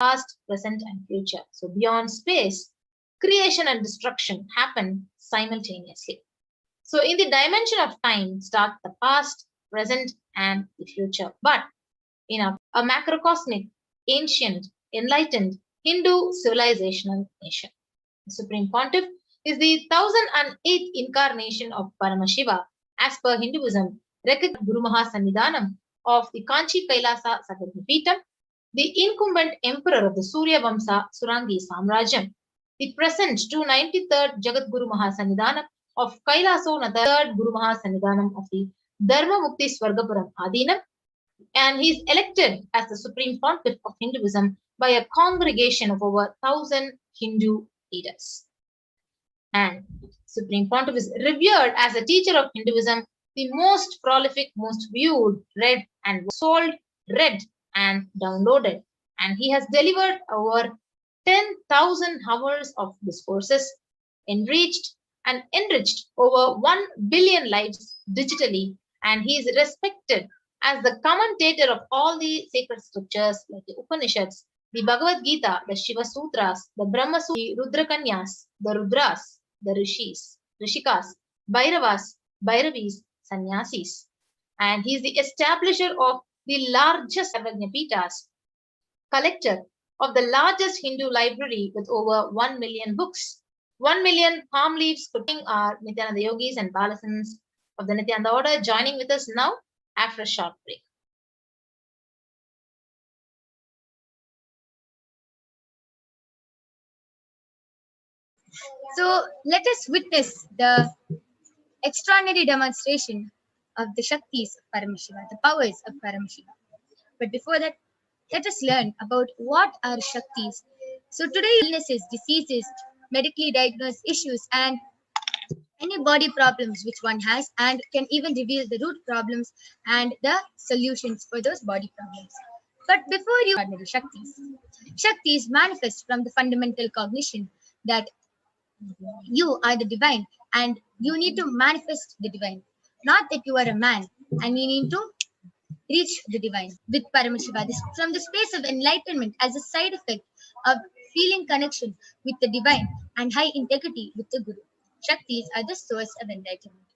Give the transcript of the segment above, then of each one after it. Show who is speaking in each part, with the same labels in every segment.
Speaker 1: past, present, and future. So beyond space, creation and destruction happen simultaneously. So in the dimension of time start the past, present, and the future. But in a macrocosmic, ancient, enlightened Hindu civilizational nation. The Supreme Pontiff is the 1008th incarnation of Paramashiva as per Hinduism, recognized Guru Mahasannidhanam of the Kanchi Kailasa Sagadnipeetam, the incumbent emperor of the Surya Vamsa Surangi Samrajyam, the present 293rd Jagat Guru Mahasannidhanam of Kailasona, the 3rd Guru Mahasannidhanam of the Dharma Mukti Swargapuram Adinam, and he is elected as the Supreme Pontiff of Hinduism by a congregation of over 1,000 Hindu leaders. And Supreme Pontiff is revered as a teacher of Hinduism, the most prolific, most viewed, read and sold, read and downloaded. And he has delivered over 10,000 hours of discourses, enriched over 1 billion lives digitally, and he is respected as the commentator of all the sacred scriptures like the Upanishads, the Bhagavad Gita, the Shiva Sutras, the Brahma Sutras, the Rudrakanyas, the Rudras, the Rishis, Rishikas, Bhairavas, Bhairavis, Sannyasis. And he is the establisher of the largest Avajnapitas, collector of the largest Hindu library with over 1 million books. 1 million palm leaves putting our Nithyananda Yogis and Balasans of the Nithyananda order joining with us now after a short break.
Speaker 2: So let us witness the extraordinary demonstration of the Shaktis of Paramashiva, the powers of Paramashiva. But before that, let us learn about what are Shaktis. So today, illnesses, diseases, medically diagnosed issues, and any body problems which one has, and can even reveal the root problems and the solutions for those body problems. But before you ordinary Shaktis manifest from the fundamental cognition that you are the divine and you need to manifest the divine. Not that you are a man and you need to reach the divine with Paramashiva. This from the space of enlightenment as a side effect of feeling connection with the divine and high integrity with the Guru. Shaktis are the source of enlightenment.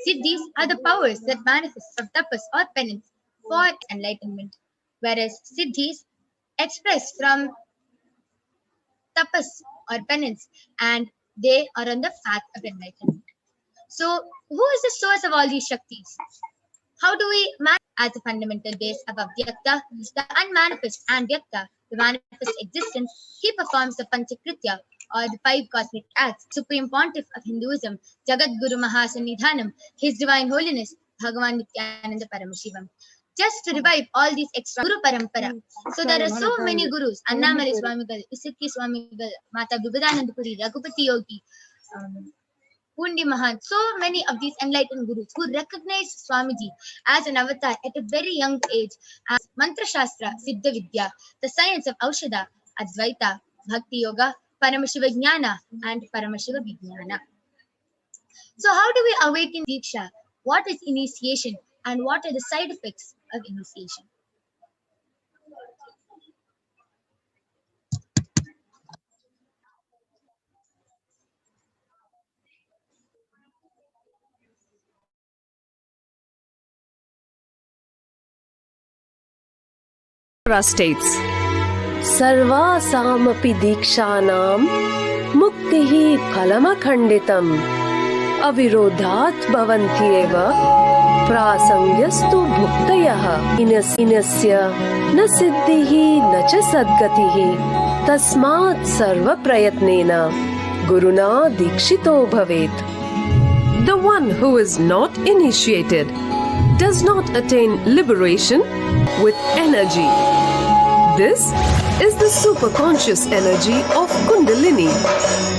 Speaker 2: Siddhis are the powers that manifest from tapas or penance for enlightenment, whereas Siddhis express from tapas or penance and they are on the path of enlightenment. So, who is the source of all these Shaktis? How do we manifest as a fundamental base of Avyakta, the unmanifest, and Vyakta, the manifest existence? He performs the Panchakritya or the 5 cosmic acts. Supreme Pontiff of Hinduism, Jagat Guru Mahasannidhanam, His Divine Holiness, Bhagavan Nithyananda Paramashivam. Just to revive all these extra Guru Parampara. So there are so many Gurus, Annamali Swamigal, Isitki Swamigal, Mata Bhubadanandapuri, Raghupati Yogi, Pundi Mahan, so many of these enlightened Gurus who recognize Swamiji as an avatar at a very young age as Mantra Shastra, Siddha Vidya, the science of Aushadha, Advaita, Bhakti Yoga, Paramashiva Jnana, and Paramashiva Vijnana. So how do we awaken Diksha? What is initiation and what are the side effects of initiation?
Speaker 3: States Sarvasamapi Dikshanam Muktihi Phalamakhanditam Avirodhat Bhavantyeva Prasangyastu Bhuktayah Inasya Na Siddhihi Na Cha Sadgatihi Tasmat Sarva Prayatnena Guruna Dikshito Bhavet. The one who is not initiated does not attain liberation with energy. This is the superconscious energy of Kundalini,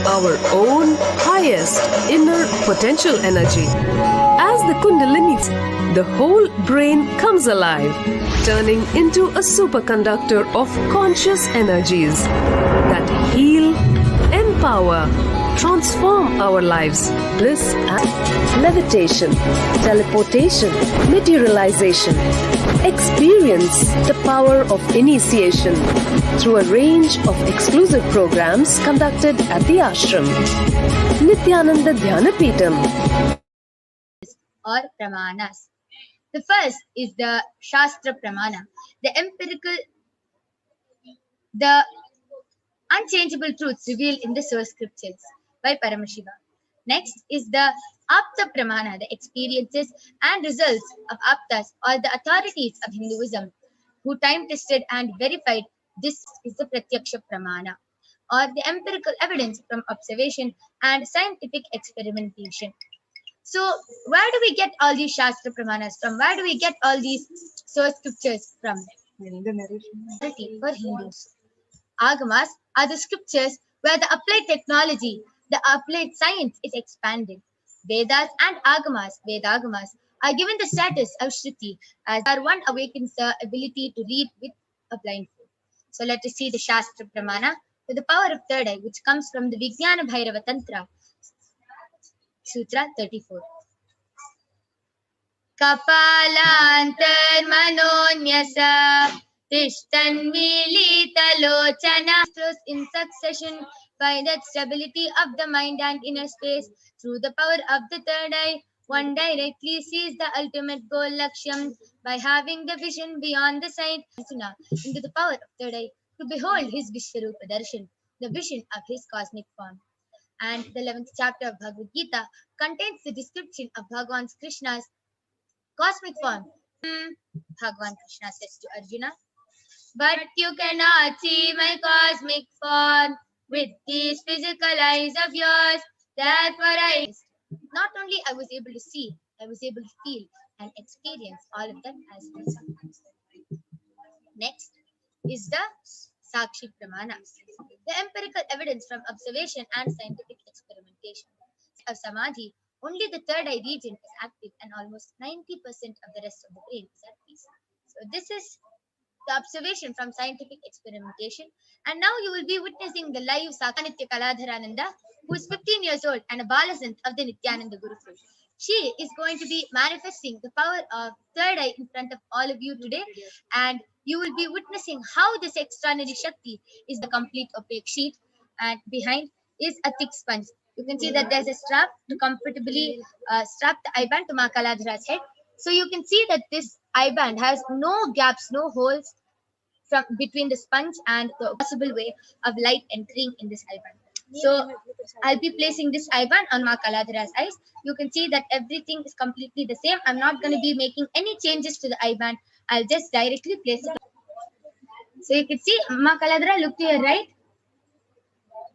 Speaker 3: our own highest inner potential energy. As the Kundalini, the whole brain comes alive, turning into a superconductor of conscious energies that heal, empower, transform our lives. Bliss and levitation, teleportation, materialization. Experience the power of initiation through a range of exclusive programs conducted at the ashram. Nithyananda Paramashivam.
Speaker 2: Or pramanas. The first is the Shastra Pramana, the empirical, the unchangeable truths revealed in the source scriptures by Paramashiva. Next is the Apta Pramana, the experiences and results of Aptas or the authorities of Hinduism who time tested and verified. This is the Pratyaksha Pramana, or the empirical evidence from observation and scientific experimentation. So, where do we get all these Shastra Pramanas from? Where do we get all these source scriptures from? For Hindus. Agamas are the scriptures where the applied technology, the applied science is expanded. Vedas and Agamas, Vedagamas, are given the status of Shruti, as one awakens the ability to read with a blindfold. So let us see the Shastra Pramana with the power of third eye, which comes from the Vijnana Bhairava Tantra, Sutra 34. Kapalantar manonyasa Tishtan Militalochana in succession by that stability of the mind and inner space through the power of the third eye. One directly sees the ultimate goal Lakshyam by having the vision beyond the sight into the power of third eye to behold his Vishwarupa Darshan, the vision of his cosmic form. And the 11th chapter of Bhagavad Gita contains the description of Bhagavan Krishna's cosmic form. Bhagavan Krishna says to Arjuna, but you cannot see my cosmic form with these physical eyes of yours. Therefore I not only I was able to see, I was able to feel and experience all of them as well. Next is the Sakshi Pramana, the empirical evidence from observation and scientific experimentation. Of Samadhi, only the third eye region is active and almost 90% of the rest of the brain is at peace. So this is the observation from scientific experimentation. And now you will be witnessing the live Sakanitya Kaladharananda, who is 15 years old and a Balasant of the Nithyananda Gurukul. She is going to be manifesting the power of third eye in front of all of you today. And you will be witnessing how this extraordinary Shakti is the complete opaque sheet. And behind is a thick sponge. You can see that there's a strap to comfortably strap the eye band to Ma Kaladhara's head. So you can see that this eye band has no gaps, no holes from between the sponge and the possible way of light entering in this eye band. So I'll be placing this eye band on Ma Kaladhara's eyes. You can see that everything is completely the same. I'm not going to be making any changes to the eye band. I'll just directly place it. So you can see Ma Kaladhara, look to your right,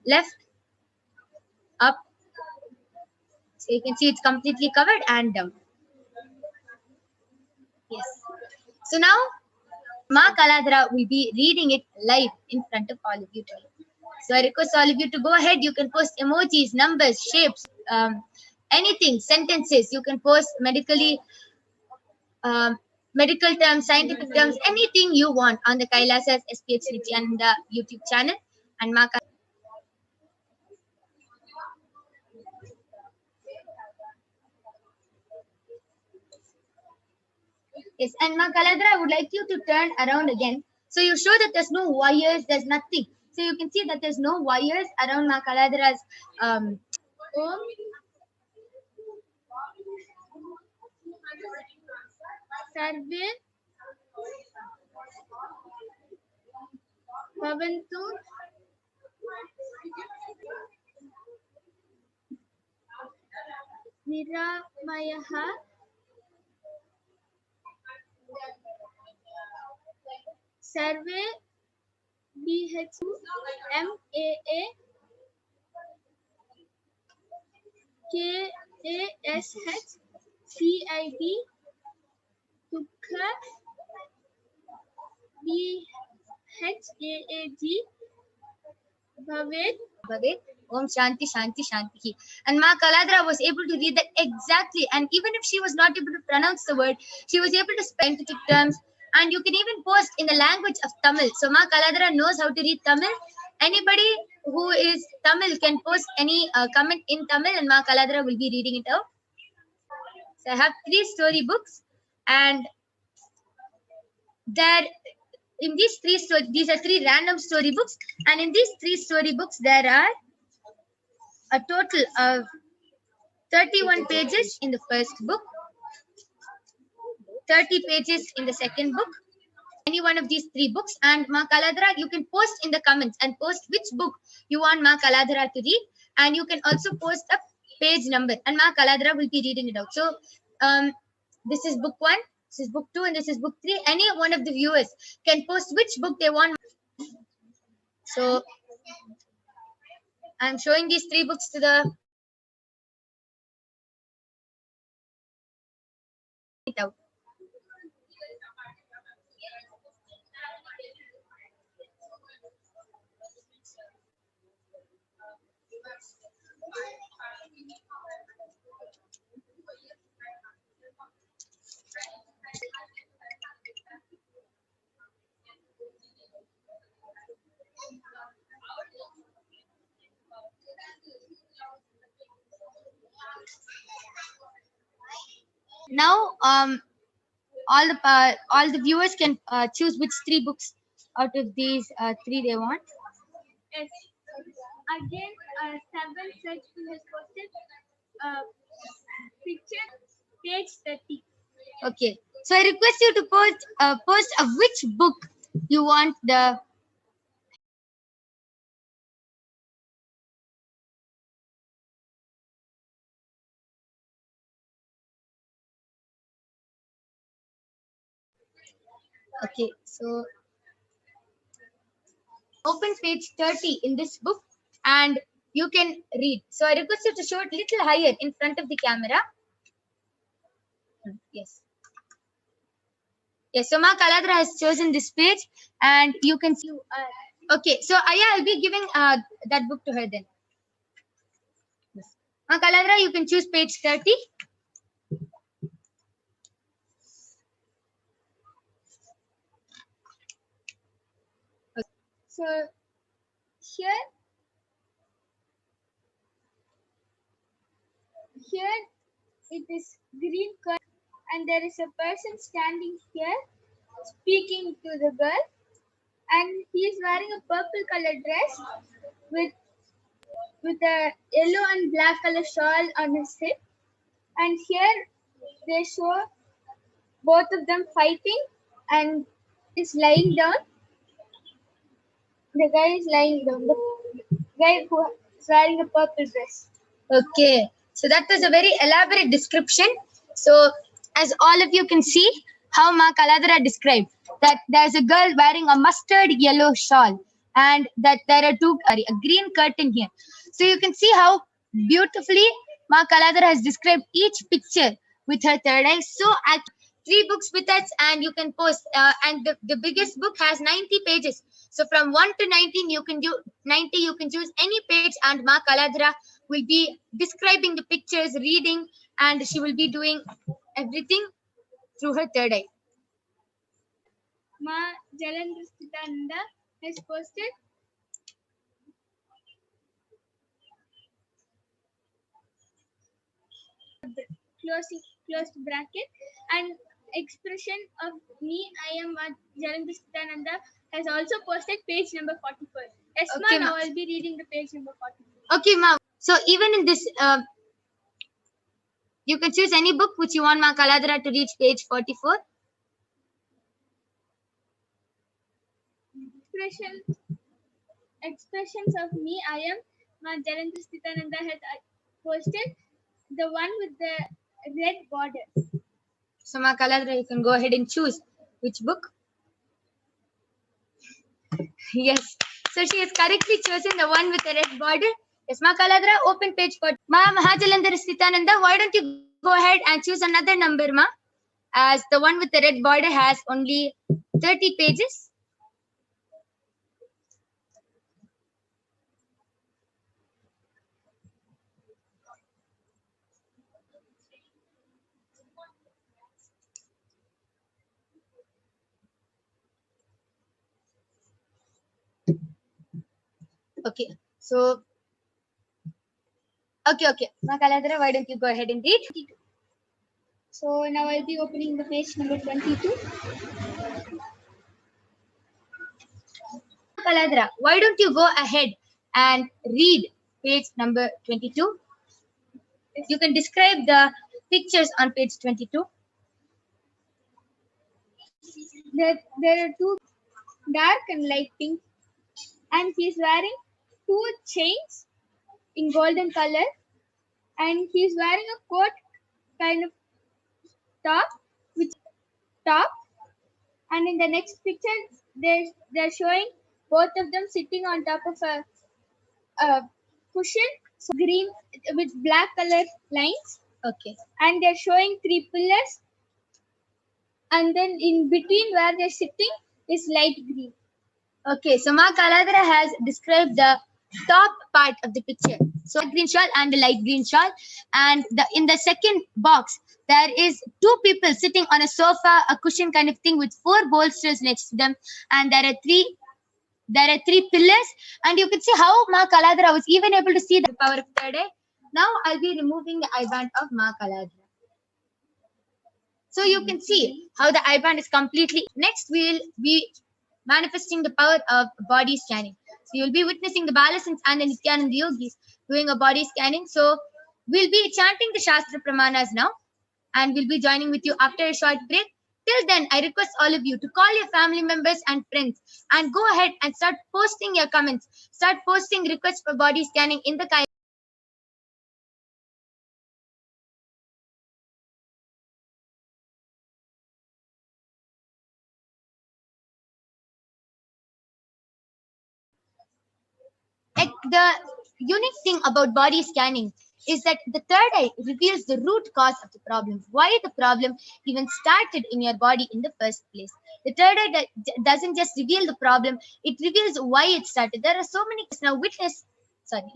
Speaker 2: left, up. So you can see it's completely covered and down. Yes. So now Ma Kaladhara will be reading it live in front of all of you today. So I request all of you to go ahead. You can post emojis, numbers, shapes, anything, sentences. You can post medical terms, scientific terms, anything you want on the Kailasa's HDH Nithyananda YouTube channel. And Ma Yes, and Ma Kaladhara, I would like you to turn around again. So you show that there's no wires, there's nothing. So you can see that there's no wires around Ma Kaladhara's Om. Sarve Bhavantu Niramayaha Sarve BHU MAA KASH CID Dukha BHAAG Bhavet Om Shanti Shanti Shanti. And Ma Kaladhara was able to read that exactly. And even if she was not able to pronounce the word, she was able to spell scientific terms. And you can even post in the language of Tamil. So Ma Kaladhara knows how to read Tamil Anybody who is Tamil can post any comment in Tamil, and Ma Kaladra will be reading it out. So I have 3 storybooks, and there in these these are 3 random storybooks, and in these 3 storybooks there are a total of 31 pages in the first book, 30 pages in the second book, any one of these 3 books. And Ma Kaladra, you can post in the comments and post which book you want Ma Kaladra to read, and you can also post a page number, and Ma Kaladra will be reading it out. So this is book 1, this is book 2, and this is book 3. Any one of the viewers can post which book they want. So I'm showing these 3 books to the out. Now all the viewers can choose which 3 books out of these 3 they want. Yes. Again, 7 search has posted picture page 30. Okay. So I request you to post of which book you want the. Okay, so open page 30 in this book and you can read. So I request you to show it a little higher in front of the camera. Yes. Yes, so Ma Kaladra has chosen this page and you can see. Okay, so I'll be giving that book to her then. Yes. Ma Kaladra, you can choose page 30. Okay. So here it is green color and there is a person standing here speaking to the girl, and he is wearing a purple color dress with a yellow and black color shawl on his head, and here they show both of them fighting and is lying down. The guy is lying down. The guy who is wearing a purple dress. Okay, so that was a very elaborate description. So as all of you can see how Ma Kaladra described that there's a girl wearing a mustard yellow shawl and that there are a green curtain here. So you can see how beautifully Ma Kaladra has described each picture with her third eye. So 3 books with us and you can post and the biggest book has 90 pages. So from 1 to 19 you can do 90, you can choose any page and Ma Kaladra will be describing the pictures, reading, and she will be doing everything through her third eye. Ma Jalandhar Sthitananda has posted closed bracket, and expression of me, I am Jalandhar Sthitananda has also posted page number 44. Yes, okay, now I'll be reading the page number 44. Okay, ma. So even in this, you can choose any book which you want Ma Kaladra to reach page 44. Expressions of me, I am Ma Jalandhar Sthitananda has posted the one with the red border. So Ma Kaladra, you can go ahead and choose which book. Yes. So she has correctly chosen the one with the red border. Yes, Ma Kaladra, open page 4. Ma Jalandhar Sthitananda, why don't you go ahead and choose another number, Ma? As the one with the red border has only 30 pages. Okay. So, okay. Makaladra, why don't you go ahead and read?
Speaker 4: So now I'll be opening the page number 22.
Speaker 2: Makaladra, why don't you go ahead and read page number 22? You can describe the pictures on page 22.
Speaker 4: There are two, dark and light pink, and he's wearing two chains in golden color, and he's wearing a coat kind of top, which top. And in the next picture, they're showing both of them sitting on top of a cushion, so green with black color lines,
Speaker 2: Okay.
Speaker 4: and they're showing three pillars, and then in between where they're sitting is light green.
Speaker 2: Okay, so Ma Kaladra has described the top part of the picture. So green shawl and the light green shawl. And in the second box, there is two people sitting on a sofa, a cushion kind of thing with four bolsters next to them. And there are three pillars. And you can see how Ma Kaladra was even able to see the power of third eye. Now I'll be removing the eye band of Ma Kaladra. So you can see how the eye band is completely. Next, we'll be manifesting the power of body scanning. So you'll be witnessing the Balasins and the Nithyananda yogis doing a body scanning. So we'll be chanting the Shastra Pramanas now, and we'll be joining with you after a short break. Till then, I request all of you to call your family members and friends and go ahead and start posting your comments. Start posting requests for body scanning in the the unique thing about body scanning is that the third eye reveals the root cause of the problem, why the problem even started in your body in the first place. The third eye doesn't just reveal the problem, it reveals why it started. There are so many.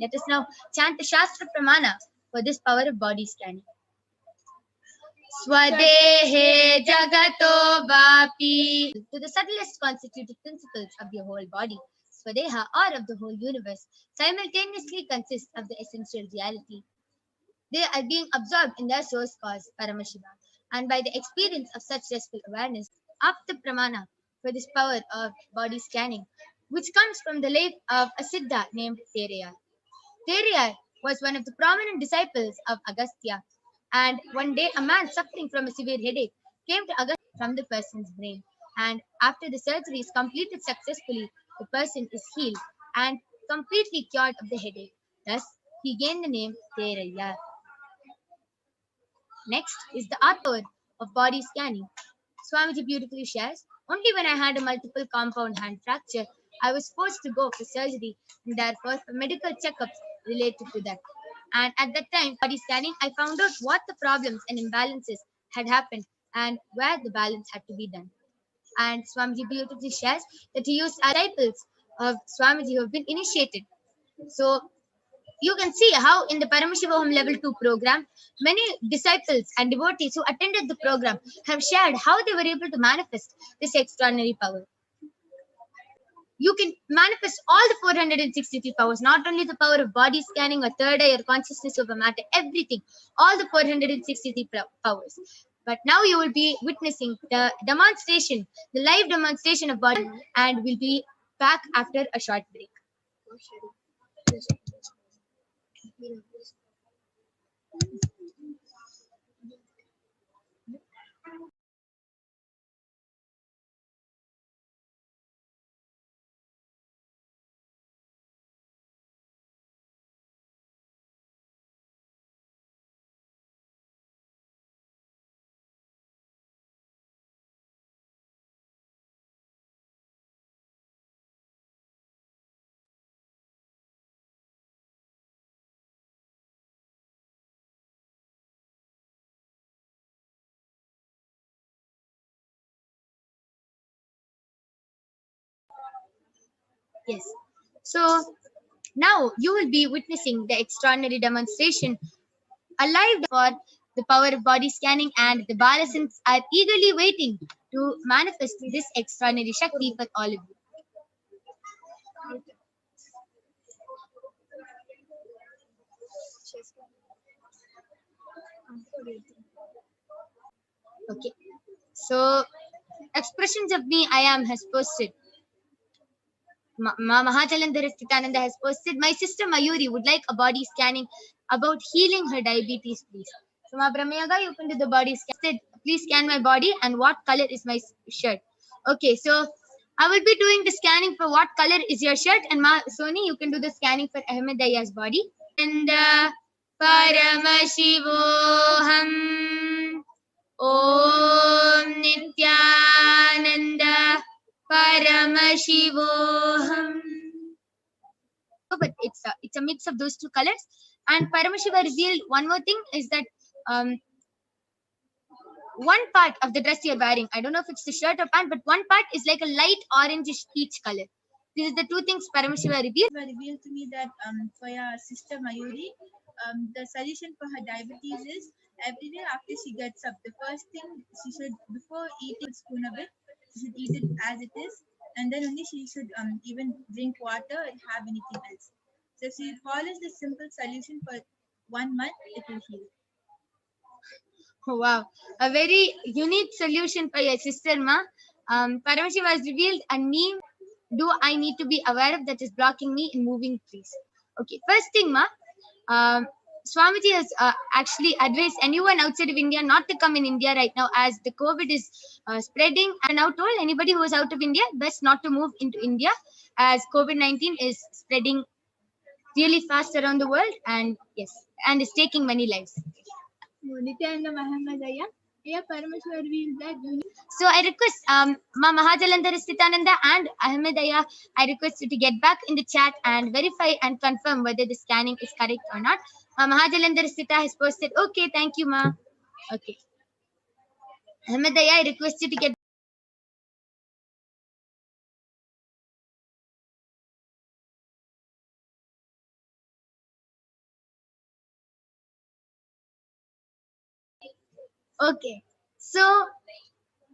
Speaker 2: Let us now chant the Shastra Pramana for this power of body scanning. Swadehe Jagato Vapi. To the subtlest constitutive principles of your whole body, Swadeha, or of the whole universe, simultaneously consist of the essential reality. They are being absorbed in their source cause, Paramashivam, and by the experience of such restful awareness, of the pramana for this power of body scanning, which comes from the life of a Siddha named Tereyar. Tereyar was one of the prominent disciples of Agastya, and one day a man suffering from a severe headache came to Agastya from the person's brain, and after the surgery is completed successfully, the person is healed and completely cured of the headache. Thus, he gained the name Tereyar. Next is the art of body scanning. Swamiji beautifully shares, only when I had a multiple compound hand fracture, I was forced to go for surgery and therefore for medical checkups related to that. And at that time, body scanning, I found out what the problems and imbalances had happened and where the balance had to be done. And Swamiji beautifully shares that he used disciples of Swamiji who have been initiated. So you can see how in the Paramashivoham level 2 program, many disciples and devotees who attended the program have shared how they were able to manifest this extraordinary power. You can manifest all the 463 powers, not only the power of body scanning or third eye or consciousness over matter, everything, all the 463 powers. But now you will be witnessing the demonstration, the live demonstration of body, and we'll be back after a short break. Yes. So now you will be witnessing the extraordinary demonstration alive for the power of body scanning, and the Balasins are eagerly waiting to manifest this extraordinary Shakti for all of you. Okay. So, expressions of me I am has posted. Mahajalandhara Sthitananda has posted, my sister Mayuri would like a body scanning about healing her diabetes, please. So, Ma Brahmayaga, you can do the body scan. Please scan my body and what color is my shirt. Okay, so I will be doing the scanning for what color is your shirt, and Ma Soni, you can do the scanning for Ahmed Daya's body. And Paramashivoham Om Nithyananda Paramashivoham. But it's a mix of those two colors. And Paramashiva revealed one more thing is that one part of the dress you're wearing, I don't know if it's the shirt or pant, but one part is like a light orangish peach color. These are the two things Paramashiva revealed.
Speaker 5: Revealed to me that for your sister Mayuri, the solution for her diabetes is every day after she gets up, the first thing she should, before eating a spoon of it, she should eat it as it is, and then only she should even drink water and have anything else. So if she follows this simple solution for 1 month, it will heal.
Speaker 2: Oh, wow, a very unique solution for your sister, Ma. Paramashiva has revealed a name. Do I need to be aware of that is blocking me in moving, please? Okay, first thing, Ma. Swamiji has actually advised anyone outside of India not to come in India right now as the COVID is spreading. And now told anybody who is out of India best not to move into India as COVID-19 is spreading really fast around the world and yes, and is taking many lives.
Speaker 4: Nithyananda Paramashivam. Yeah, Paramashiva revealed that.
Speaker 2: So I request Ma Mahajalandhara Sthitananda and Ahmed Aya, I request you to get back in the chat and verify and confirm whether the scanning is correct or not. Ma Mahajalandhara Sthita has posted, okay, thank you, Ma. Okay. Ahmed Aya, I request you to get. Okay. So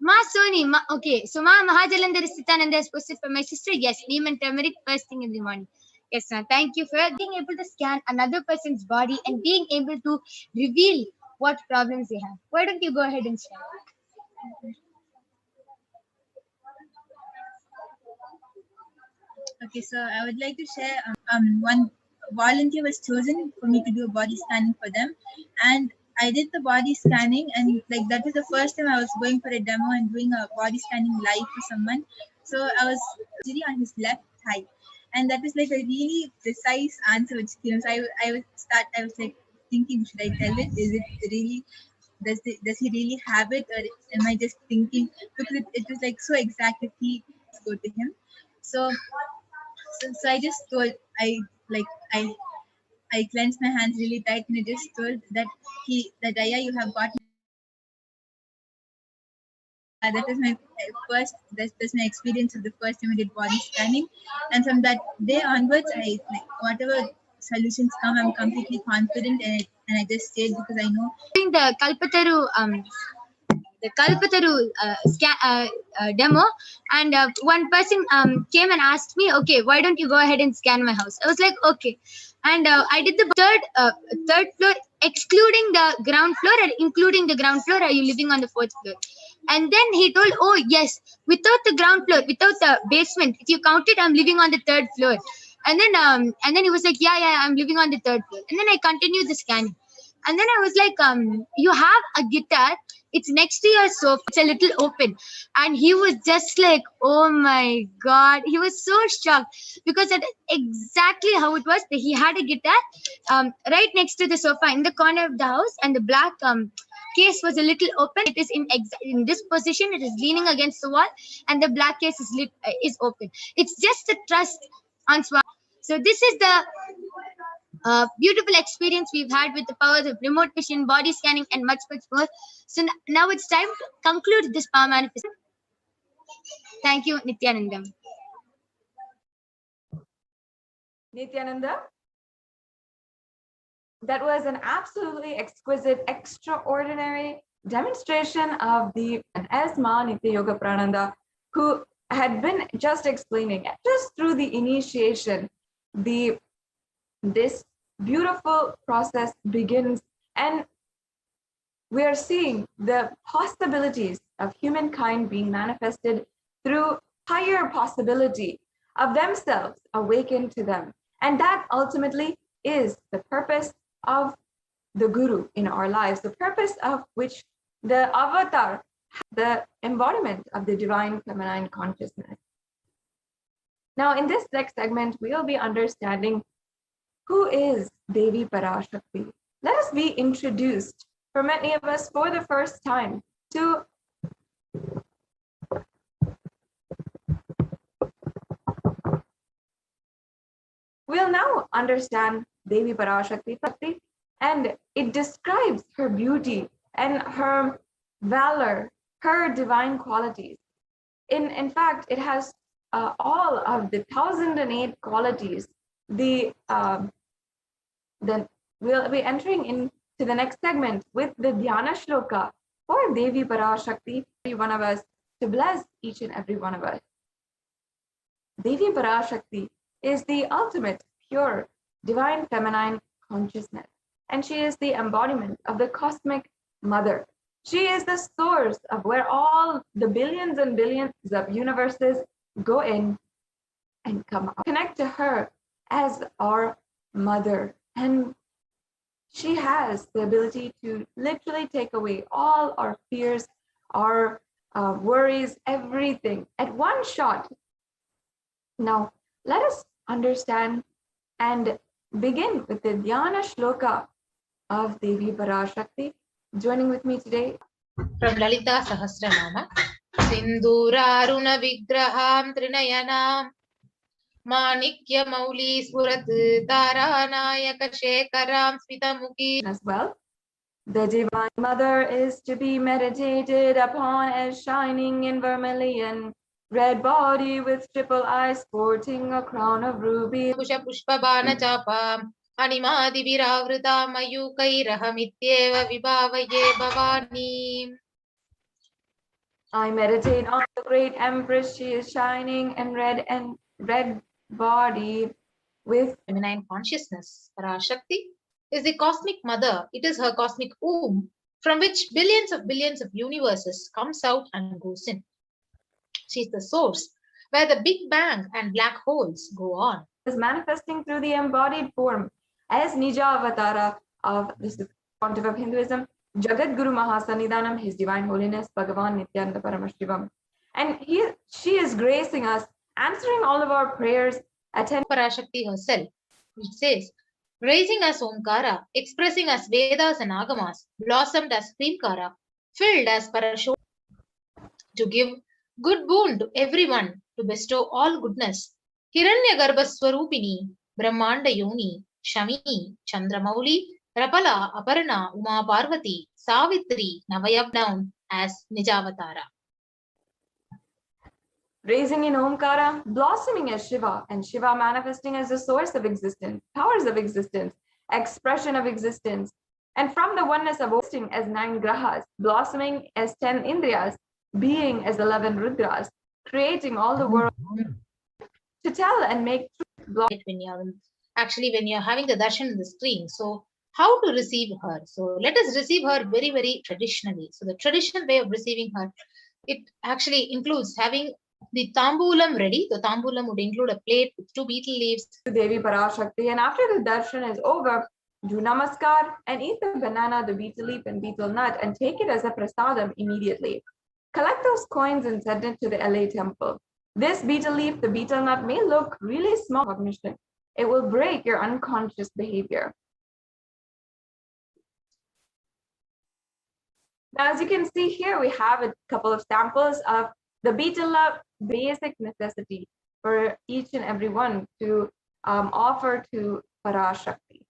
Speaker 2: Ma Soni, okay, so Ma Mahajalandhara Sthitananda has posted for my sister, yes, neem and turmeric first thing in the morning. Yes, ma'am. Thank you for being able to scan another person's body and being able to reveal what problems they have. Why don't you go ahead and share?
Speaker 5: Okay, so I would like to share one volunteer was chosen for me to do a body scanning for them, and I did the body scanning, and like that was the first time I was going for a demo and doing a body scanning live for someone. So I was really on his left thigh, and that was like a really precise answer which came. So I was like thinking, should I tell it? Is it really? Does he really have it, or am I just thinking? Because it was like so exact. If he go to him, so I just told I clenched my hands really tight and I just told that Aya, you have got. That was my first. That's my experience of the first time I did body scanning, and from that day onwards, I like whatever solutions come, I'm completely confident, and I just stayed because I know.
Speaker 2: During the Kalpataru demo, and one person came and asked me, okay, why don't you go ahead and scan my house? I was like, okay. And I did the third floor, excluding the ground floor and including the ground floor. Are you living on the fourth floor? And then he told, oh, yes, without the ground floor, without the basement, if you count it, I'm living on the third floor. And then he was like, yeah, I'm living on the third floor. And then I continued the scanning. And then I was like, you have a guitar, it's next to your sofa, it's a little open. And he was just like, oh my God. He was so shocked because that's exactly how it was. He had a guitar right next to the sofa in the corner of the house, and the black case was a little open. It is in this position, it is leaning against the wall, and the black case is open. It's just a trust on Swami. So this is the beautiful experience we've had with the powers of remote vision, body scanning, and much more. So now it's time to conclude this power manifestation. Thank you, Nithyananda.
Speaker 6: Nithyananda, that was an absolutely exquisite, extraordinary demonstration of the Asma Nitya Yoga Prananda, who had been just explaining just through the initiation this beautiful process begins, and we are seeing the possibilities of humankind being manifested through higher possibility of themselves awakened to them. And that ultimately is the purpose of the Guru in our lives, the purpose of which the avatar, the embodiment of the divine feminine consciousness. Now, in this next segment, we'll be understanding who is Devi Parashakti. Let us be introduced, for many of us for the first time, to we'll now understand Devi Parashakti, and it describes her beauty and her valor, her divine qualities. In fact, it has all of the 1008 qualities. We'll be entering into the next segment with the Dhyana Shloka for Devi Parashakti, every one of us, to bless each and every one of us. Devi Parashakti is the ultimate, pure, divine feminine consciousness, and she is the embodiment of the cosmic mother. She is the source of where all the billions and billions of universes go in and come out. Connect to her as our mother, and she has the ability to literally take away all our fears, our worries, everything at one shot. Now, let us understand and begin with the Dhyana Shloka of Devi Parashakti. Joining with me today
Speaker 1: from Lalita Sahasranama. Sinduraruna Vigraham Trinayanam Manikya Mauli Spurat Taranayaka Shekaram Smitamuki.
Speaker 6: as well. The Divine Mother is to be meditated upon as shining in vermilion, red body with triple eyes sporting a crown of ruby.
Speaker 1: Pusha Pushpabana Chapa Animadi Viravrita Mayukairahamityeva Vibhavaye Bhavani.
Speaker 6: I meditate on the great Empress. She is shining in red body with
Speaker 1: feminine consciousness. Parashakti is the cosmic mother. It is her cosmic womb from which billions of universes comes out and goes in. She is the source where the Big Bang and black holes go on.
Speaker 6: Is manifesting through the embodied form as Nija Avatara of the Pontiff of Hinduism, Jagat Guru Mahasannidhanam, His Divine Holiness, Bhagavan Nithyananda Paramashivam. And she is gracing us, answering all of our prayers, attending
Speaker 1: Parashakti herself, which says, raising as Omkara, expressing as Vedas and Agamas, blossomed as Krimkara, filled as Parashakti, to give good boon to everyone, to bestow all goodness. Hiranya Garbhaswarupini, Brahmanda Yoni, Shami, Chandramauli, Rapala, Aparna, Uma Parvati, Savitri, Navayab known as Nijavatara.
Speaker 6: Raising in Omkara, blossoming as Shiva, and Shiva manifesting as the source of existence, powers of existence, expression of existence, and from the oneness of existing as 9 grahas, blossoming as 10 indriyas, being as 11 rudras, creating all the world to tell and make truth.
Speaker 1: When you're having the darshan in the screen, so how to receive her? So let us receive her very, very traditionally. So the traditional way of receiving her, it actually includes having the tambulam ready. The tambulam would include a plate with 2 betel leaves.
Speaker 6: Devi Parashakti, and after the darshan is over, do namaskar and eat the banana, the betel leaf and betel nut, and take it as a prasadam immediately. Collect those coins and send it to the LA temple. This betel leaf, the betel nut, may look really small cognition. It will break your unconscious behavior. Now, as you can see here, we have a couple of samples of the betel nut, basic necessity for each and every one to offer to Parashakti.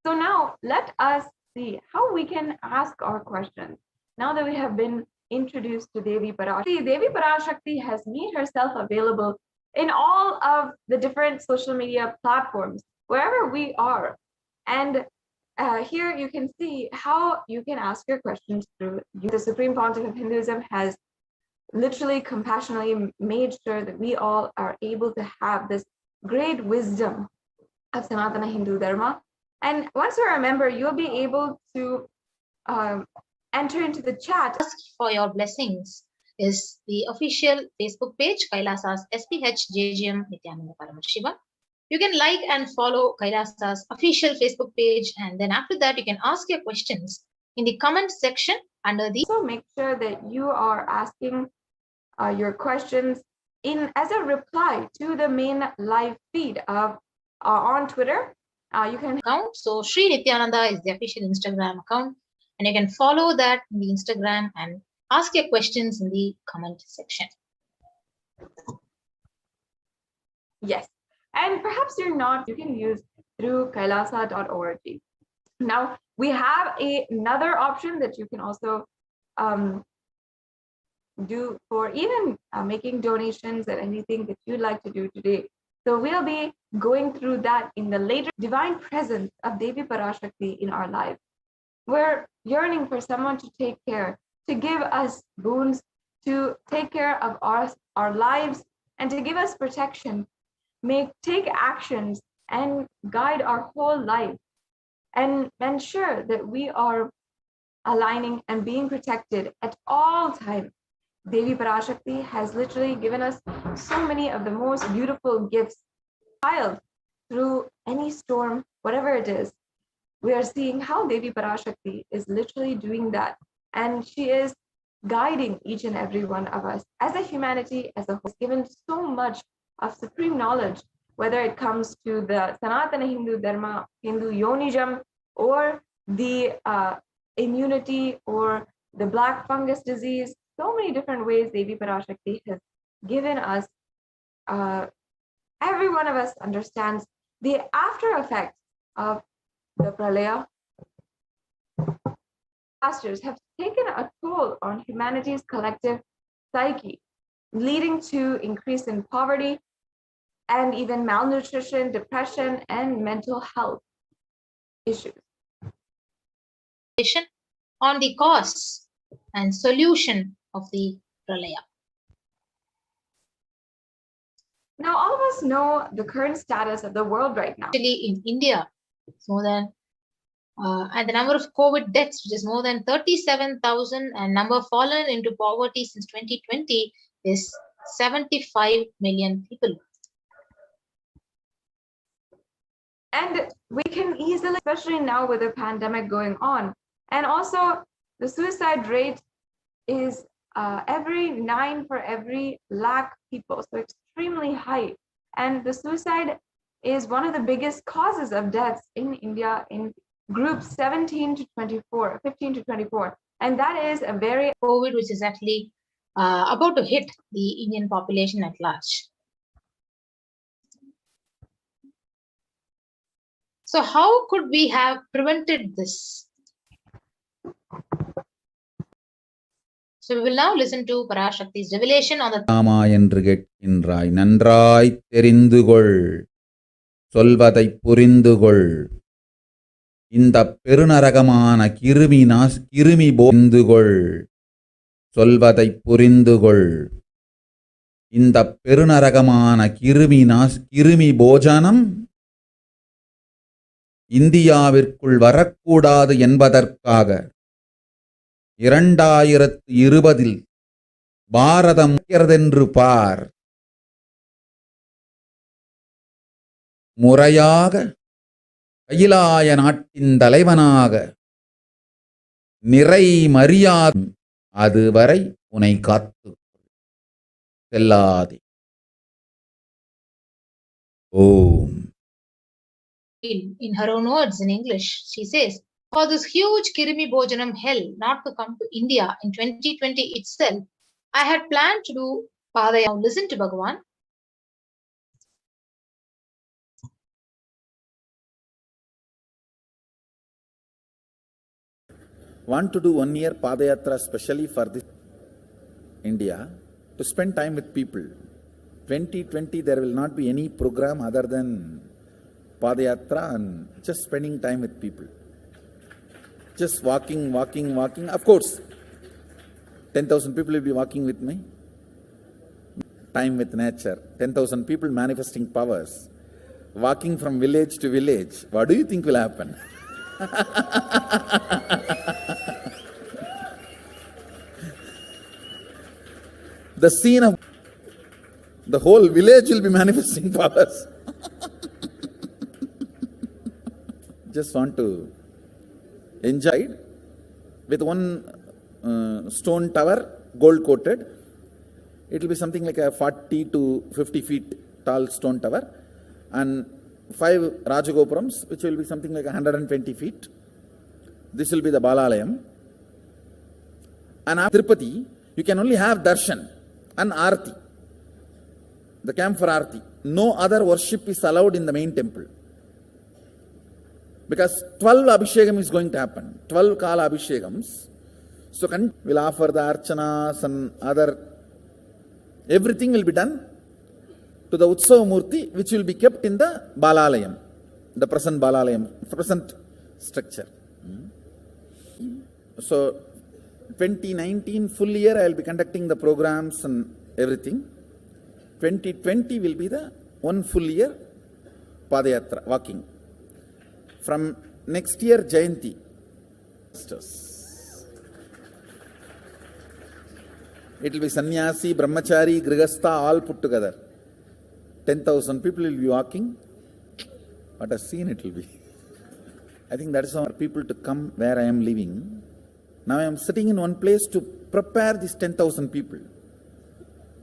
Speaker 6: So now let us see how we can ask our questions. Now that we have been introduced to Devi Parashakti, Devi Parashakti has made herself available in all of the different social media platforms, wherever we are. And here you can see how you can ask your questions through. The Supreme Pontiff of Hinduism has literally compassionately made sure that we all are able to have this great wisdom of Sanatana Hindu Dharma. And once you're a member, you'll be able to enter into the chat.
Speaker 1: Ask for your blessings is the official Facebook page, Kailasa's HDH Nithyananda Paramashivam. You can like and follow Kailasa's official Facebook page, and then after that, you can ask your questions in the comment section under the.
Speaker 6: So make sure that you are asking your questions as a reply to the main live feed of on Twitter. You can
Speaker 1: account. So Sri Nithyananda is the official Instagram account, and you can follow that in the Instagram and ask your questions in the comment section.
Speaker 6: Yes, and perhaps you're not, you can use through kailasa.org. Now we have another option that you can also do for even making donations or anything that you'd like to do today. So we'll be going through that in the later divine presence of Devi Parashakti in our lives. We're yearning for someone to take care, to give us boons, to take care of our lives, and to give us protection, take actions and guide our whole life, and ensure that we are aligning and being protected at all times. Devi Parashakti has literally given us so many of the most beautiful gifts. Child, through any storm, whatever it is, we are seeing how Devi Parashakti is literally doing that. And she is guiding each and every one of us as a humanity, as a whole, given so much of supreme knowledge, whether it comes to the Sanatana Hindu Dharma, Hindu Yonism, or the immunity, or the black fungus disease. So many different ways Devi Parashakti has given us. Every one of us understands the after effects of the pralaya. Disasters have taken a toll on humanity's collective psyche, leading to increase in poverty and even malnutrition, depression, and mental health issues.
Speaker 1: On the causes and solution of the pralaya.
Speaker 6: Now, all of us know the current status of the world right now.
Speaker 1: Actually, in India, it's more than and the number of COVID deaths, which is more than 37,000, and number fallen into poverty since 2020 is 75 million people.
Speaker 6: And we can easily, especially now with the pandemic going on, and also the suicide rate is every 9 for every lakh people, so extremely high. And the suicide is one of the biggest causes of deaths in India in groups 17 to 24, 15 to 24. And that is a very
Speaker 1: COVID, which is actually about to hit the Indian population at large. So how could we have prevented this? So we will now listen to Parashakti's revelation on the
Speaker 7: ஆமா என்று கேட்கின்றாய் நன்றாய் தெரிந்துகொள் சொல்வதை புரிந்துகொள் இந்த பெருநரகமான கிருமி போந்துகொள் சொல்வதை புரிந்துகொள் இந்த பெருநரகமான கிருமி போஜனம் இந்தியாவிற்குள் வரக்கூடாது என்பதற்காக 2020 பாரதம் இருக்கிறதென்று பார். முறையாக கைலாய நாட்டின் தலைவனாக நிறை மரியாதை அதுவரை உன்னை காத்து செல்லாதே. ஓம்.
Speaker 1: In her own words in English, she says, for this huge Kirimi Bojanam hell not to come to India in 2020 itself, I had planned to do Padaya. Now listen to Bhagavan.
Speaker 7: Want to do 1 year Padayatra specially for this India to spend time with people. 2020 there will not be any program other than Padayatra and just spending time with people. Just walking. Of course, 10,000 people will be walking with me. time with nature, 10,000 people manifesting powers, walking from village to village, what do you think will happen? The scene of the whole village will be manifesting powers. Just want to enjoy it with one stone tower, gold coated. It will be something like a 40 to 50 feet tall stone tower, and 5 Rajagopurams, which will be something like 120 feet. This will be the Balalayam. And after Tirupati, you can only have darshan and arti, the camp for arti. No other worship is allowed in the main temple. Because 12 Abhishekam is going to happen, 12 Kala Abhishekams. So we'll offer the archanas and other, everything will be done to the Utsava Murti, which will be kept in the Balalayam, the present Balalayam, present structure. So 2019 full year I will be conducting the programs and everything. 2020 will be the one full year Padayatra, walking. From next year, Jayanti. It will be sannyasi, brahmachari, grihastha, all put together. 10,000 people will be walking. What a scene it will be. I think that is for people to come where I am living. Now I am sitting in one place to prepare these 10,000 people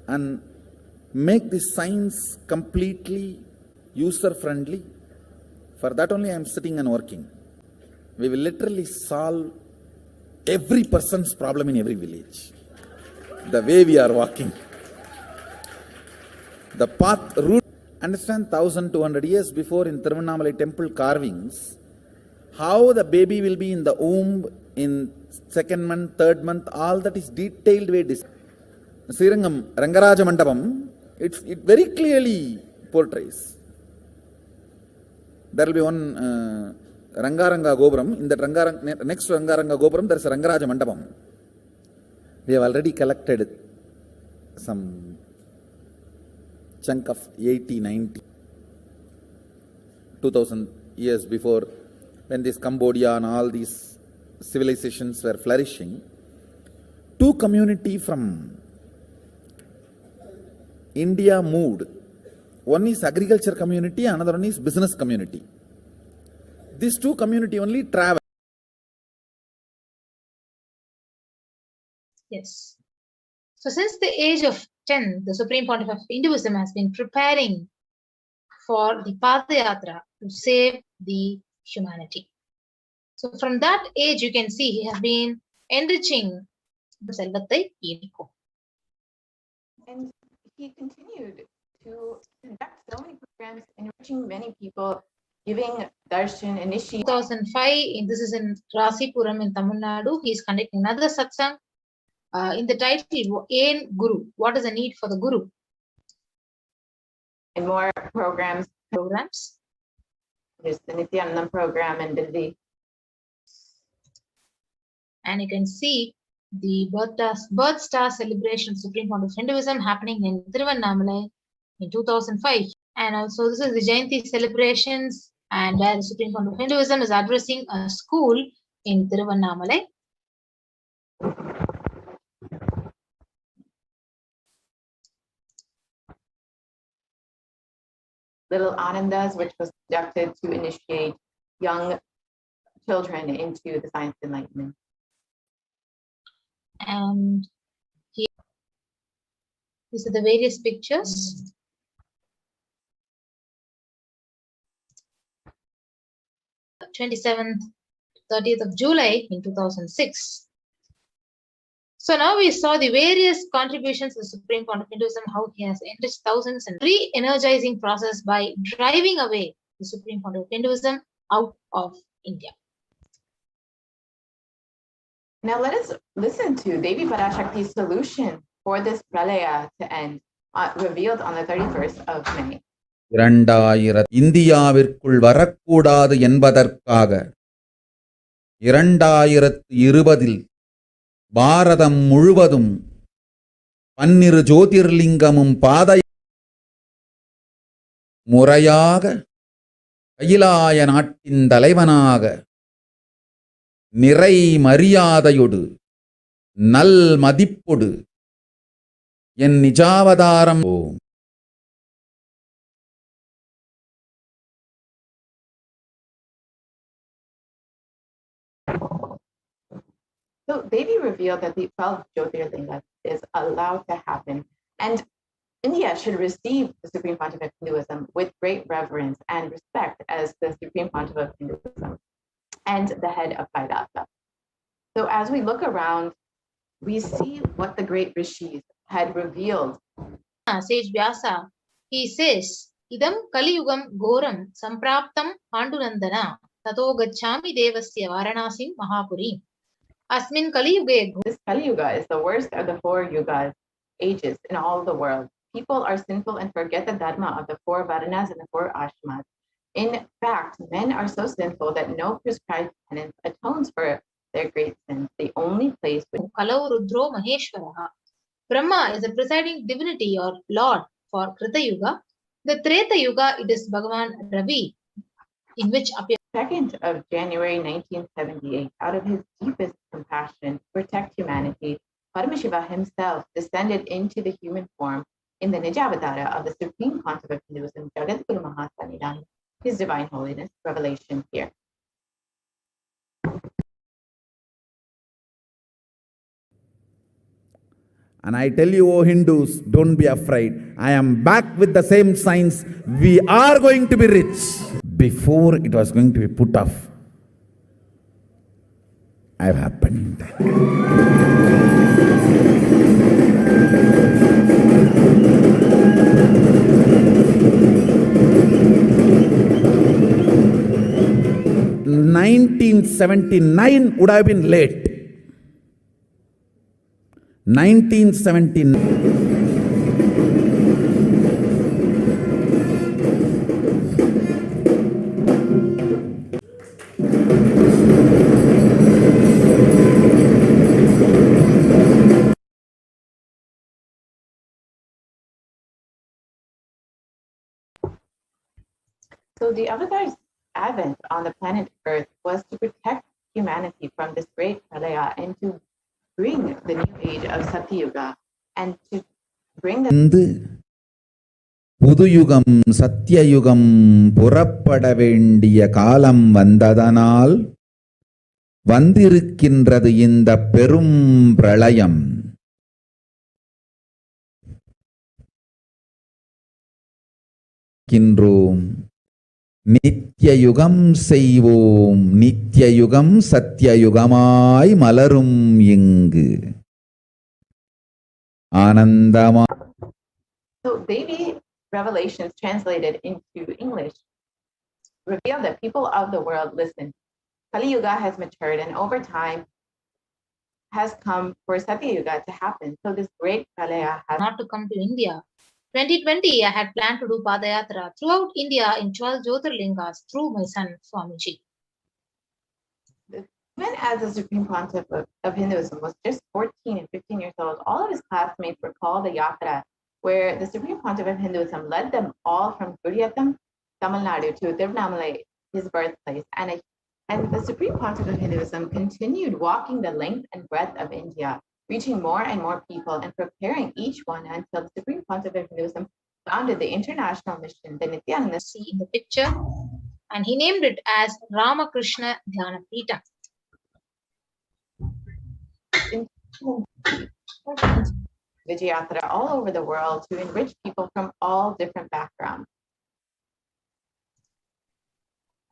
Speaker 7: and make this science completely user-friendly. For that only I am sitting and working. We will literally solve every person's problem in every village. The way we are walking. The path, route. Understand 1200 years before in Tiruvannamalai temple carvings, how the baby will be in the womb in 2nd month, 3rd month, all that is detailed way. Srirangam, Rangaraja Mandapam, it very clearly portrays. There will be one Rangaranga Gopuram. In that next to Rangaranga Gopuram, there is a Rangaraja Mandapam. We have already collected some chunk of 80, 90, 2000 years before, when this Cambodia and all these civilizations were flourishing. 2 communities from India moved. One is agriculture community, another one is business community. These 2 communities only travel.
Speaker 1: Yes. So since the age of 10, the Supreme Pontiff of Hinduism has been preparing for the Padayatra to save the humanity. So from that age, you can see he has been enriching the Selvathai Irikum.
Speaker 6: And he continued to conduct so many programs, enriching many people, giving darshan, initiation.
Speaker 1: 2005, this is in Rasipuram in Tamil Nadu. He is conducting another satsang. In the title, Ain Guru. What is the need for the Guru?
Speaker 6: And more programs. There's the Nithyananda program in Delhi.
Speaker 1: And you can see the birth star celebration of Supreme Pontiff of Hinduism happening in Tiruvannamalai in 2005. And also this is the Jayanti celebrations, and where the Supreme Pontiff of Hinduism is addressing a school in Tiruvannamalai.
Speaker 6: Little Anandas, which was conducted to initiate young children into the science of enlightenment.
Speaker 1: And here, these are the various pictures. Mm-hmm. 27th, 30th of July in 2006. So now we saw the various contributions to the Supreme Pontiff of Hinduism, how he has enriched thousands, and re-energizing process by driving away the Supreme Pontiff of Hinduism out of India.
Speaker 6: Now let us listen to Devi Parashakti's solution for this pralaya to end, revealed on the 31st of May.
Speaker 7: 2000 இந்தியாவிற்குள் வரக்கூடாது என்பதற்காக 2020 பாரதம் முழுவதும் பன்னிரு ஜோதிர்லிங்கமும் பாதை முறையாக கையிலாய நாட்டின் தலைவனாக நிறை மரியாதையொடு நல் மதிப்பொடு என் நிஜாவதாரம் ஓம்.
Speaker 6: So Devi revealed that the 12 Jyotirlingas is allowed to happen, and India should receive the Supreme Pontiff of Hinduism with great reverence and respect as the Supreme Pontiff of Hinduism and the head of Vaidasa. So as we look around, we see what the great rishis had revealed.
Speaker 1: Sage Vyasa, he says, Idam Kaliyugam Goram Sampraptam Pandurandana Tato Gachami Devasya Varanasim Mahapuri. Asmin Kaliyuge.
Speaker 6: This Kali Yuga is the worst of the 4 yugas, ages in all the world. People are sinful and forget the dharma of the 4 Varanas and the 4 Ashmas. In fact, men are so sinful that no prescribed penance atones for their great sins. The only place with
Speaker 1: Kalau Rudro Maheshwaraha. Brahma is the presiding divinity or lord for Krita Yuga. The Treta Yuga, it is Bhagavan Ravi, in which appears
Speaker 6: 2nd of January 1978, out of his deepest compassion to protect humanity, Paramashiva himself descended into the human form in the Nijavatara of the Supreme Pontiff of Hinduism, Jagadguru Mahasanidan, His Divine Holiness, revelation here.
Speaker 7: And I tell you, O Hindus, don't be afraid. I am back with the same signs. We are going to be rich. Before it was going to be put off, I have happened. (1979) would have been late. 1979.
Speaker 6: So the Avatar's advent on the planet Earth was to protect humanity from this great pralaya and to bring the new age of Satyuga and to bring the
Speaker 7: Puthuyugam சத்தியயுகம் புறப்பட வேண்டிய காலம் வந்ததனால் வந்திருக்கின்றது இந்த பெரும் பிரளயம். நித்தியயுகம் செய்வோம், நித்தியயுகம் சத்தியயுகமாய் மலரும் இங்கு ஆனந்தமா.
Speaker 6: So Devi revelations translated into English reveal that people of the world listen. Kali Yuga has matured and over time has come for Satya Yuga to happen. So this great pralaya has
Speaker 1: not to come to India. 2020, I had planned to do Padayatra throughout India in 12 Jyotirlingas through my son Swamiji.
Speaker 6: Even as the Supreme Pontiff of Hinduism was just 14 and 15 years old, all of his classmates were called the Yatra, where the Supreme Pontiff of Hinduism led them all from Guriyatam, Tamil Nadu to Tiruvannamalai, his birthplace. And the Supreme Pontiff of Hinduism continued walking the length and breadth of India, reaching more and more people and preparing each one until the Supreme Pontiff of Hinduism founded the international mission, the Nithyananda.
Speaker 1: See in the picture, and he named it as Ramakrishna Dhyana Pita.
Speaker 6: Vijayatra all over the world to enrich people from all different backgrounds.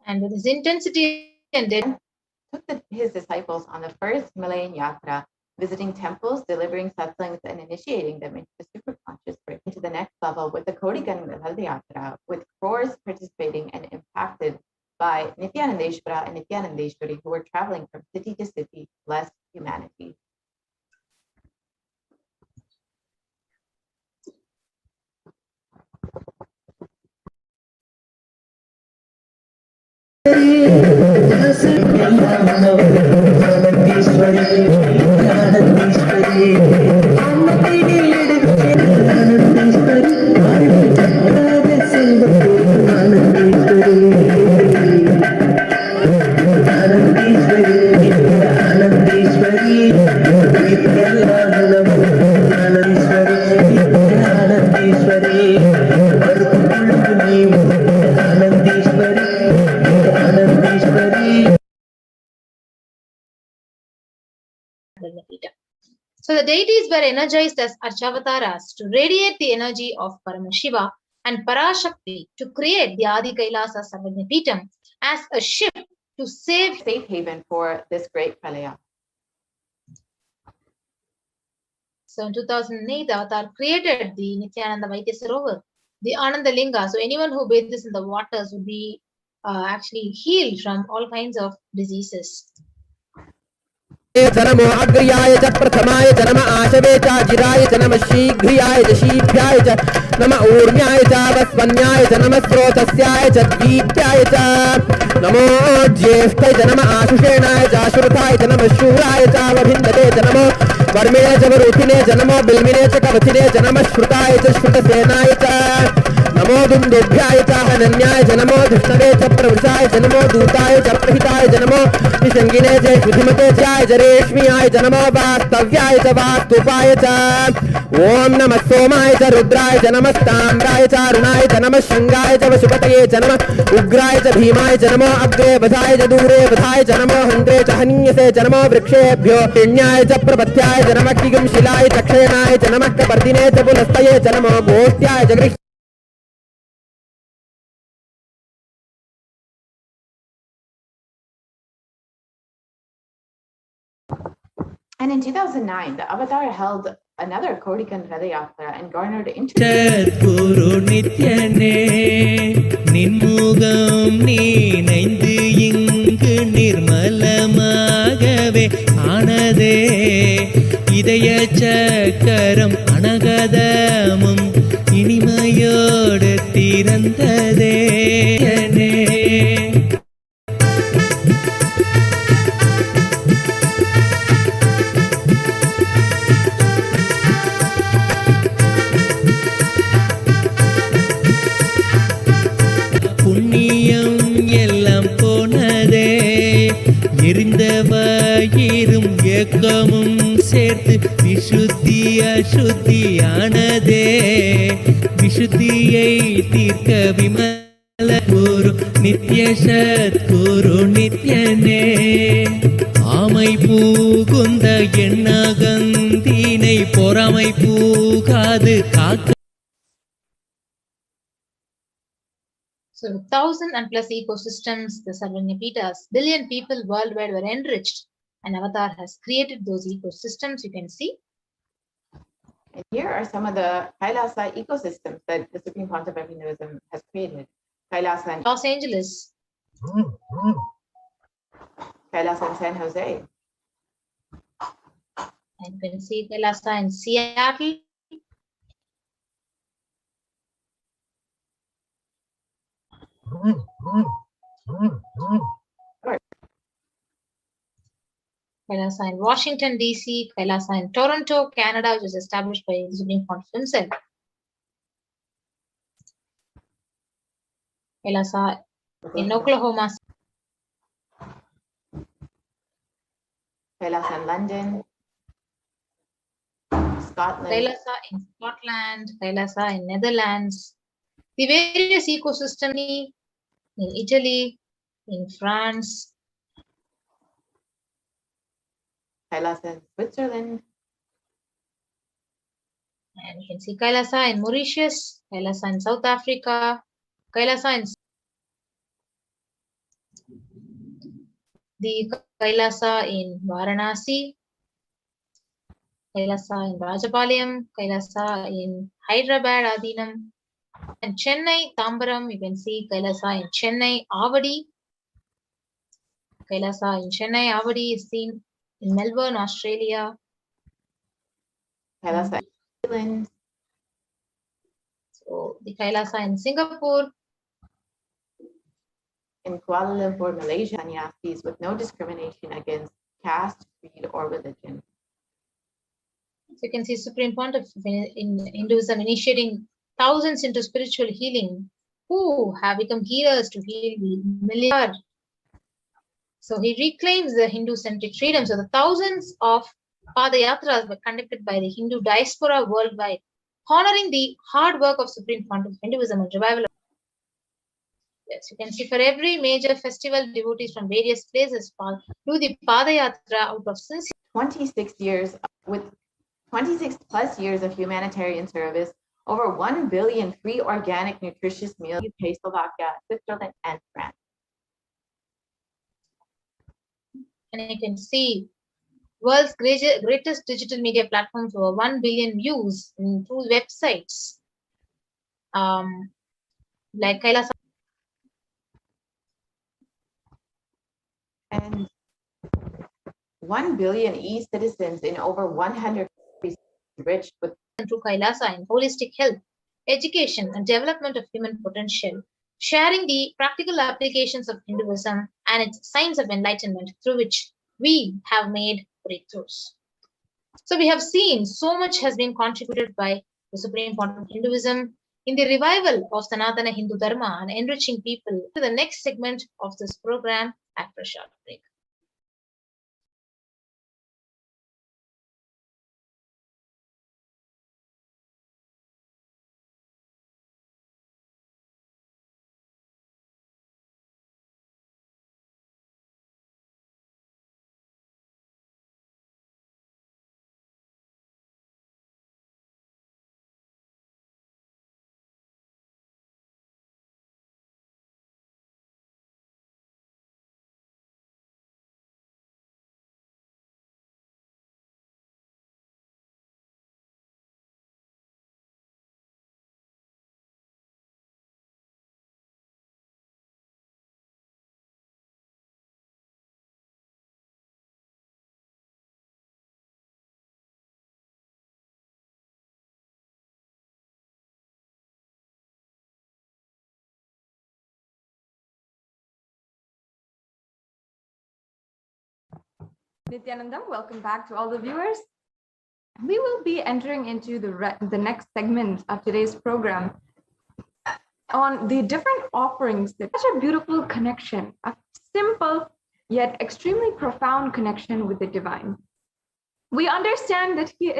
Speaker 1: And with his intensity and
Speaker 6: took his disciples on the first Himalayan Yatra, visiting temples, delivering satsangs, and initiating them into the superconscious, into the next level with the Kodigan Yatra, with crores participating and impacted by Nithyanandeshwara and Nithyanandeshwari, who were traveling from city to city, bless humanity.
Speaker 8: Jagannatha
Speaker 1: deities were energized as Archavataras to radiate the energy of Paramashiva and Parashakti to create the Adi Kailasa Sarvagnapitam as a ship to save
Speaker 6: safe haven for this great pralaya.
Speaker 1: So in 2008, the avatar created the Nithyananda Vaidya Sarovar, the Ananda Linga. So anyone who bathes in the waters would be actually healed from all kinds of diseases.
Speaker 8: नमो अग्र्याय च प्रथमाय च नम आशवे च जिराय च नम शीघ्रियाय च शीभ्याय च नम ऊर्म्याय च वस्वन्याय च नम स्रोतस्याय च दीप्याय च नमो ज्येष्ठाय च नम आशुषेणाय च श्रुताय च नम शूराय च वभिन्दते च नमो वर्मिणे च वरुथिने च नमो बिल्मिने च कवचिने च नम श्रुताय च श्रुतसेनाय च नमो दुन्दुभ्याय च हनन्याय च नमो धृष्णवे च प्रवृषाय च नमो दूताय च प्रहिताय च नमो निषङ्गिने च शुधिमते च रेश्म्याय च नमो वास्तव्याय च वास्तुपाय च ओम नमः सोमाय च रुद्राय च नमस्ताम्राय च अरुणाय च नमः शङ्गाय च वशुपतये च नमः उग्राय च भीमाय च नमो अग्रे वधाय च दूरे वधाय च नमो हन्त्रे च हन्यसे च नमो वृक्षेभ्यो हिण्याय च प्रपत्याय च नमः किगंशिलाय च क्षयणाय च नमः कपर्दिने च पुलस्तये च नमो गोष्ट्याय च गृह्
Speaker 6: And in 2009, the avatar held another Kodikan Radayatra and garnered interest.
Speaker 9: Guru Nityane Ninmugam Ninaindu Ingu Nirmalamagave Anade Idaya Chakaram Anagadamum Inimayodu Tirandade. எரிந்தவாயிரும் ஏக்கமும் சேர்த்து விசுத்தி அசுத்தியானதே விசுத்தியை தீர்க்க விமல குரு நித்ய சத்குரு நித்யனே ஆமை பூகுந்த எண்ணகந்தினை பொறாமை பூகாது காக்க.
Speaker 1: So 1,000 and plus ecosystems, the Sarvagnapitas, billion people worldwide were enriched, and Avatar has created those ecosystems. You can see.
Speaker 6: And here are some of the Kailasa ecosystems that the Supreme Concept of Hinduism has created. Kailasa in
Speaker 1: Los Angeles.
Speaker 6: Kailasa in San Jose.
Speaker 1: And you can see Kailasa in Seattle. Kailasa in Washington, D.C., Kailasa in Toronto, Canada, which was established by the Supreme Concept himself. Kailasa in Oklahoma.
Speaker 6: Kailasa in London, Scotland.
Speaker 1: Kailasa in Scotland, Kailasa in Netherlands. The various ecosystems in Italy, in France.
Speaker 6: Kailasa in Switzerland.
Speaker 1: And you can see Kailasa in Mauritius, Kailasa in South Africa, Kailasa in the Kailasa in Varanasi, Kailasa in Rajapalayam, Kailasa in Hyderabad, Adinam, and Chennai, Tambaram. You can see Kailasa in Chennai, Avadi. Kailasa in Chennai, Avadi is seen in Melbourne, Australia.
Speaker 6: Kailasa in New Zealand.
Speaker 1: So the Kailasa in Singapore.
Speaker 6: In Kuala Lumpur, Malaysia, sannyasis with no discrimination against caste, creed, or religion.
Speaker 1: So you can see Supreme Pontiff in Hinduism initiating thousands into spiritual healing who have become healers to heal the million. So he reclaims the Hindu-centric freedom. So the thousands of Padayatras were conducted by the Hindu diaspora worldwide, honoring the hard work of Supreme Pontiff Hinduism and revival. Yes, you can see for every major festival, devotees from various places do the Padayatra out of sincere.
Speaker 6: 26 years with 26 plus years of humanitarian service, over 1 billion free organic nutritious meals in UK, Slovakia, Switzerland, and France.
Speaker 1: And you can see world's greatest digital media platforms, over 1 billion views through websites. Like Kailas.
Speaker 6: And 1 billion e-citizens in over 100 countries enriched with
Speaker 1: through Kailasa in holistic health, education, and development of human potential, sharing the practical applications of Hinduism and its signs of enlightenment through which we have made breakthroughs. So we have seen so much has been contributed by the Supreme Fount of Hinduism in the revival of Sanatana Hindu Dharma and enriching people. To the next segment of this program after a short break.
Speaker 6: Nithyanandam, welcome back to all the viewers. We will be entering into the next segment of today's program on the different offerings. Such a beautiful connection, a simple yet extremely profound connection with the divine. We understand that He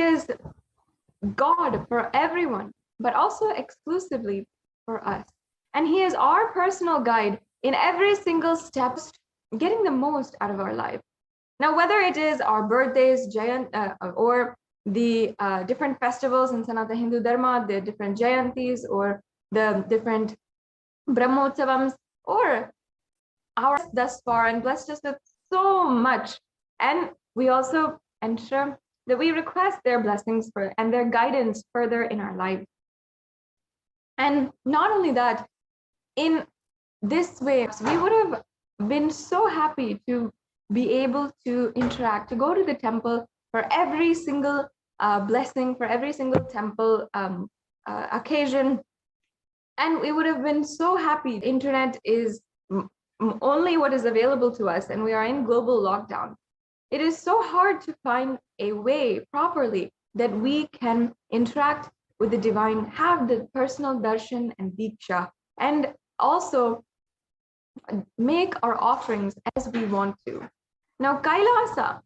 Speaker 6: is God for everyone, but also exclusively for us. And He is our personal guide in every single step, getting the most out of our life. Now, whether it is our birthdays, or the different festivals in Sanatana Hindu Dharma, the different Jayantis, or the different Brahmotsavams, or ours thus far, and blessed us with so much. And we also ensure that we request their blessings and their guidance further in our lives. And not only that, in this way, we would have been so happy to be able to interact, to go to the temple for every single blessing, for every single temple occasion. And we would have been so happy. The internet is only what is available to us, and we are in global lockdown. It is so hard to find a way properly that we can interact with the divine, have the personal darshan and diksha, and also make our offerings as we want to. Now, Kailasa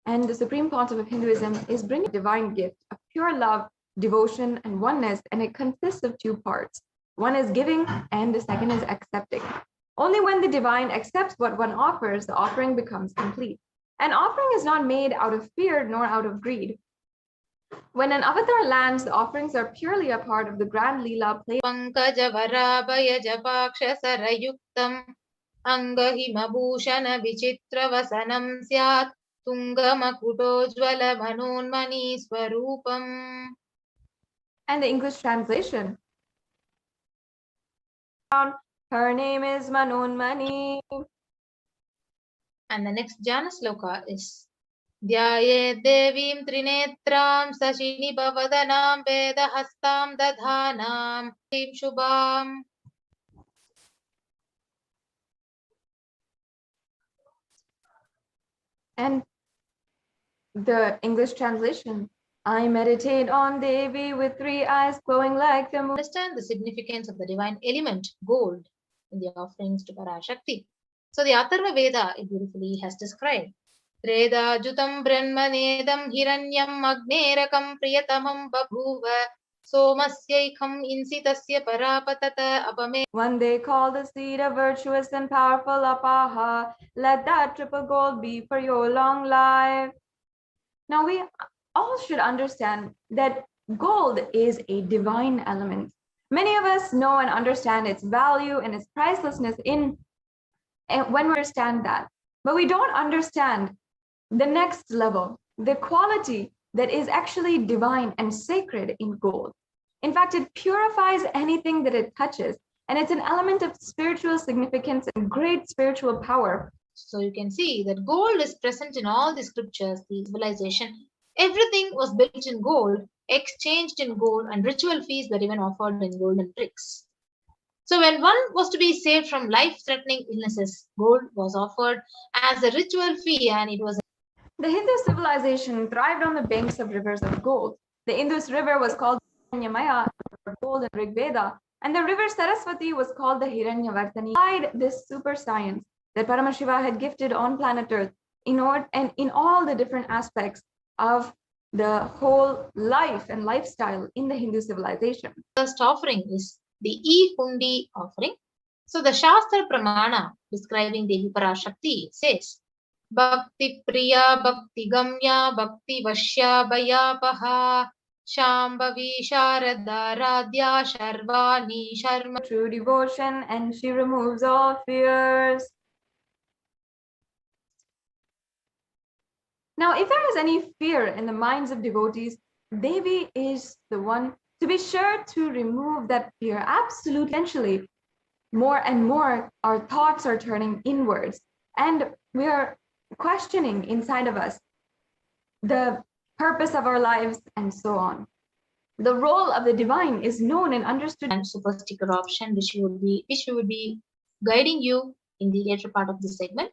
Speaker 6: and the Supreme Pontiff of Hinduism is bringing a divine gift of pure love, devotion, and oneness, and it consists of two parts. One is giving, and the second is accepting. Only when the divine accepts what one offers, the offering becomes complete. An offering is not made out of fear nor out of greed. When an avatar lands, the offerings are purely a part of the grand Leela play.
Speaker 1: Angahimabhushana vichitravasanam syat tungamakutojvala manonmani swarupam.
Speaker 6: And the English translation. Her name is Manonmani.
Speaker 1: And the next Jana sloka is Dhyaye Devim Trinetram Sashini Bhavadanam Vedahastam Dadhanam Tim Shubham.
Speaker 6: And the English translation. I meditate on Devi with three eyes glowing like the moon.
Speaker 1: Understand the significance of the divine element, gold, in the offerings to Parashakti. So the Atharva Veda, it beautifully has described. Treda Jutam Brahmanedam Hiranyam Agnerakam Priyatamam Babhuva Somasyaikham Insitasya Parapatata Apame.
Speaker 6: One they call the seed of virtuous and powerful Apaha. Let that triple gold be for your long life. Now we all should understand that gold is a divine element. Many of us know and understand its value and its pricelessness when we understand that. But we don't understand the next level, the quality that is actually divine and sacred in gold. In fact, it purifies anything that it touches, and it's an element of spiritual significance and great spiritual power.
Speaker 1: So you can see that gold is present in all the scriptures, the civilization. Everything was built in gold, exchanged in gold, and ritual feasts were even offered in golden bricks. So when one was to be saved from life-threatening illnesses, gold was offered as a ritual fee, and it was.
Speaker 6: The Hindu civilization thrived on the banks of rivers of gold. The Indus River was called Hiranyamaya, or gold in Rig Veda, and the river Saraswati was called the Hiranyavartani. Applied this super science that Paramashiva had gifted on planet Earth in all the different aspects of the whole life and lifestyle in the Hindu civilization.
Speaker 1: First offering is the E-Hundi offering. So the Shastra Pramana describing Devi Parashakti says, Bhakti Priya, Bhakti Gamya, Bhakti Vashya, Bhayapaha, Shambhavi Sharada Radhya Sharvani Sharma.
Speaker 6: True devotion, and she removes all fears. Now, if there is any fear in the minds of devotees, Devi is the one to be sure to remove that fear. Absolutely. Eventually, more and more, our thoughts are turning inwards, and we are questioning inside of us the purpose of our lives and so on. The role of the divine is known and understood.
Speaker 1: And super sticker option, which we would be guiding you in the later part of this segment.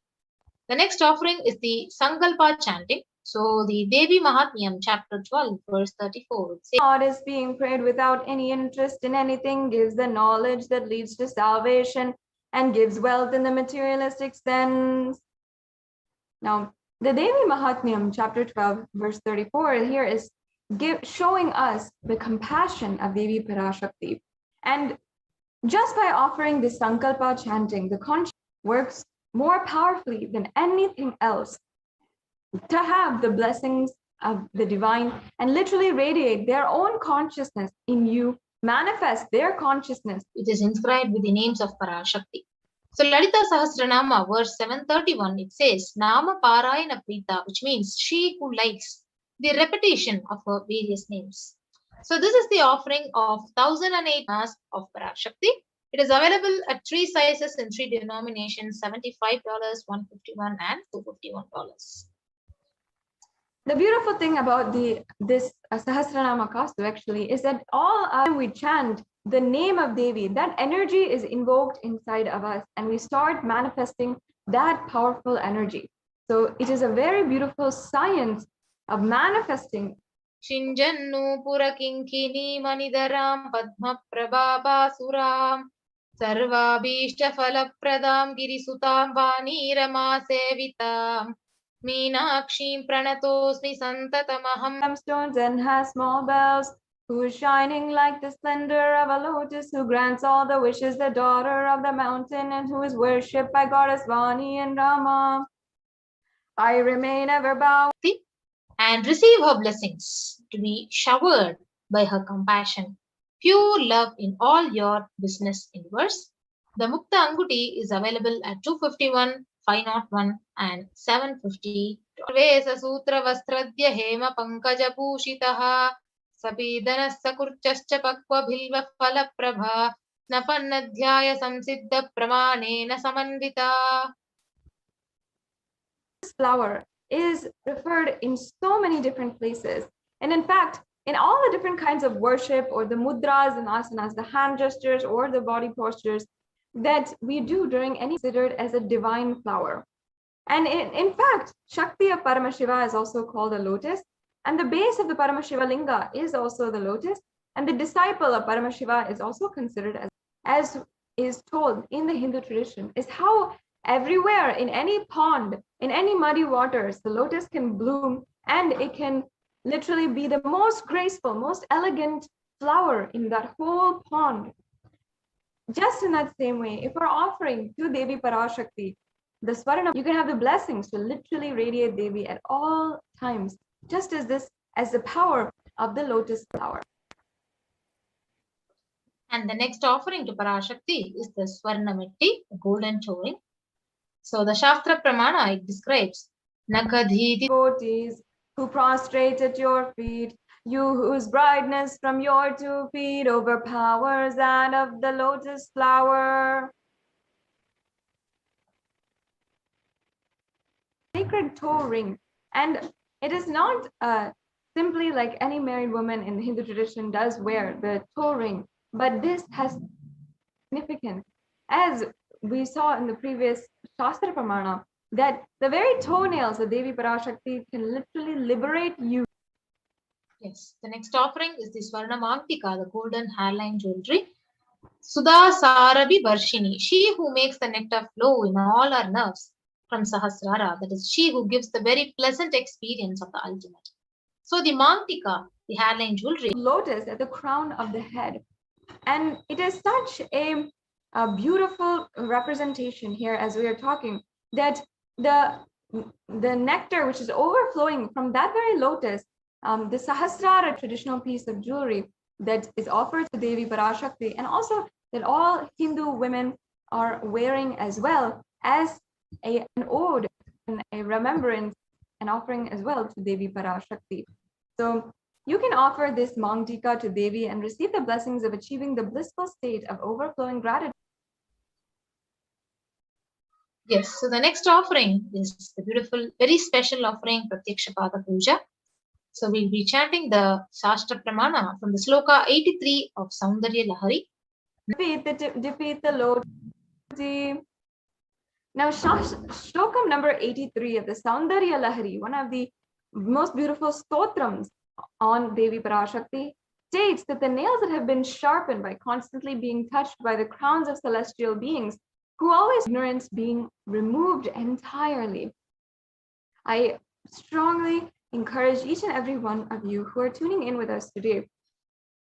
Speaker 1: The next offering is the Sankalpa chanting. So the Devi Mahatmyam, chapter 12, verse 34.
Speaker 6: God is being prayed without any interest in anything, gives the knowledge that leads to salvation, and gives wealth in the materialistic sense. Now, the Devi Mahatmyam, chapter 12, verse 34, here is showing us the compassion of Devi Parashakti. And just by offering the Sankalpa chanting, the conscience works more powerfully than anything else to have the blessings of the divine and literally radiate their own consciousness in you, manifest their consciousness.
Speaker 1: It is inscribed with the names of Parashakti. So Lalita Sahasranama, verse 731, it says, Nama Parayana Prita, which means she who likes the repetition of her various names. So this is the offering of 1008 Mass of Parashakti. It is available at 3 sizes in 3 denominations, $75, $151, and $251.
Speaker 6: The beautiful thing about this Sahasranama Kastu actually is that all time we chant the name of Devi, that energy is invoked inside of us, and we start manifesting that powerful energy. So it is a very beautiful science of manifesting.
Speaker 1: Shinjannu Purakinkini Manidaram Padma Prabhaba Suram Sarvabhishta Falapradam Girisutam Vanirama Sevitam Meenakshim Pranatosmi Santatamaham.
Speaker 6: Stones and has small bells, who is shining like the splendor of a lotus, who grants all the wishes, the daughter of the mountain, and who is worshipped by goddess Vani and Rama. I remain ever bound
Speaker 1: and receive her blessings, to be showered by her compassion, pure love in all your business endeavors. The Mukta Anguti is available at $251, $501, and $750. Vesa Sutra Vastradya Hema Pankaja Pushitaha Sapidana Sakurchascha Pakwa Bhilva Phala Prabha Napannadhyaya Samsiddha Pramanena Samanvita.
Speaker 6: This flower is referred in so many different places. And in fact, in all the different kinds of worship, or the mudras and asanas, the hand gestures or the body postures that we do during any, considered as a divine flower. And in fact, Shakti of Paramashiva is also called a lotus, and the base of the Paramashiva linga is also the lotus, and the disciple of Paramashiva is also considered as is told in the Hindu tradition, is how everywhere in any pond, in any muddy waters, the lotus can bloom, and it can literally be the most graceful, most elegant flower in that whole pond. Just in that same way, if we're offering to Devi Parashakti the Swarana, you can have the blessings to literally radiate Devi at all times, just as this as the power of the lotus flower.
Speaker 1: And the next offering to Parashakti is the Swarnamitti, the golden touring. So the Shastra Pramana, it describes Nakadhiti
Speaker 6: Devotees who prostrate at your feet, you whose brightness from your 2 feet overpowers that of the lotus flower. Sacred toe ring, and it is not simply like any married woman in the Hindu tradition does wear the toe ring, but this has significance, as we saw in the previous Shastra Pramana, that the very toenails of Devi Parashakti can literally liberate you.
Speaker 1: Yes, the next offering is the Swarna Mantika, the golden hairline jewelry. Sudha Sarabi Varshini, she who makes the nectar flow in all our nerves from Sahasrara, that is, she who gives the very pleasant experience of the ultimate. So the Mantika, the hairline jewelry,
Speaker 6: Lotus at the crown of the head. And it is such a beautiful representation here as we are talking, that the nectar which is overflowing from that very lotus, the Sahasrara traditional piece of jewelry that is offered to Devi Parashakti, and also that all Hindu women are wearing as well as an ode and a remembrance, an offering as well to Devi Parashakti. So you can offer this Mangtika to Devi and receive the blessings of achieving the blissful state of overflowing gratitude.
Speaker 1: Yes, so the next offering is the beautiful, very special offering, Pratyakshapada Puja. So we'll be chanting the Shastra Pramana from the Sloka 83 of Saundarya Lahari.
Speaker 6: Defeat the Lord. Now, Shlokam number 83 of the Saundarya Lahari, one of the most beautiful stotrams on Devi Parashakti, states that the nails that have been sharpened by constantly being touched by the crowns of celestial beings, who always ignorance being removed entirely. I strongly encourage each and every one of you who are tuning in with us today,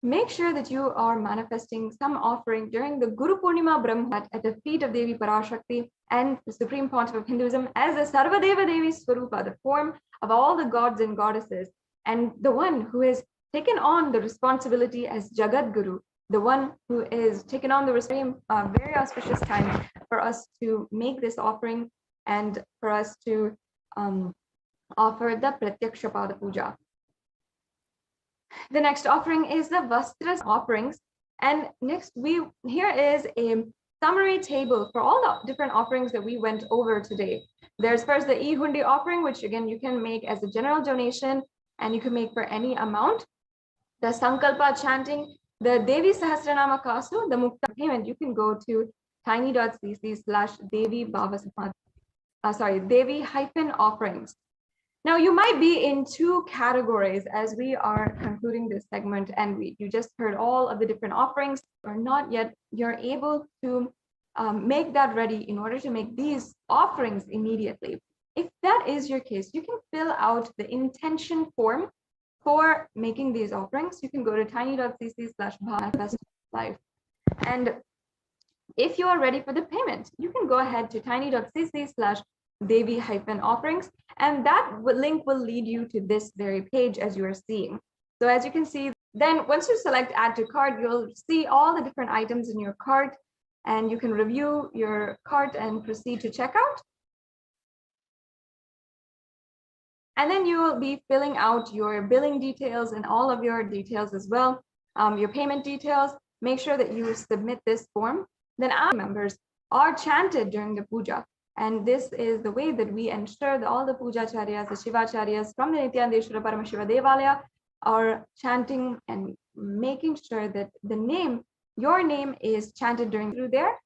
Speaker 6: make sure that you are manifesting some offering during the Guru Purnima Brahma at the feet of Devi Parashakti and the Supreme Pontiff of Hinduism as the Sarvadeva Devi Swarupa, the form of all the gods and goddesses, and the one who has taken on the responsibility as Jagat Guru, the one who is taken on the very auspicious time for us to make this offering and for us to offer the Pratyakshapada Puja. The next offering is the Vastras offerings. And next, here is a summary table for all the different offerings that we went over today. There's first the E-Hundi offering, which again, you can make as a general donation and you can make for any amount. The Sankalpa chanting, the Devi Sahasranama Kasu, the Mukta payment, you can go to tiny.cc/Devi-offerings. Now, you might be in two categories as we are concluding this segment, and you just heard all of the different offerings, or not yet, you're able to make that ready in order to make these offerings immediately. If that is your case, you can fill out the intention form for making these offerings. You can go to tiny.cc/manifest-life. And if you are ready for the payment, you can go ahead to tiny.cc/Devi-offerings, and that link will lead you to this very page as you are seeing. So as you can see, then once you select add to cart, you'll see all the different items in your cart, and you can review your cart and proceed to checkout. And then you will be filling out your billing details and all of your details as well, your payment details. Make sure that you submit this form. Then our members are chanted during the puja. And this is the way that we ensure that all the pujacharyas, the shivacharyas from the Nithyananda Paramashiva Devalaya are chanting and making sure that your name is chanted through there.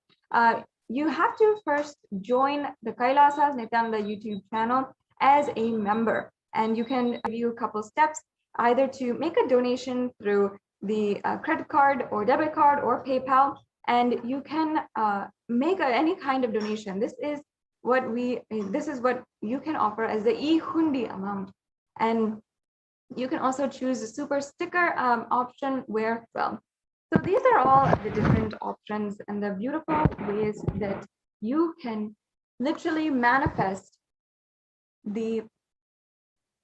Speaker 6: You have to first join the Kailasas Nithyananda YouTube channel as a member, and you can review a couple steps, either to make a donation through the credit card or debit card or PayPal, and you can make any kind of donation. This is what you can offer as the E-Hundi amount, and you can also choose the super sticker option where well. So these are all the different options and the beautiful ways that you can literally manifest the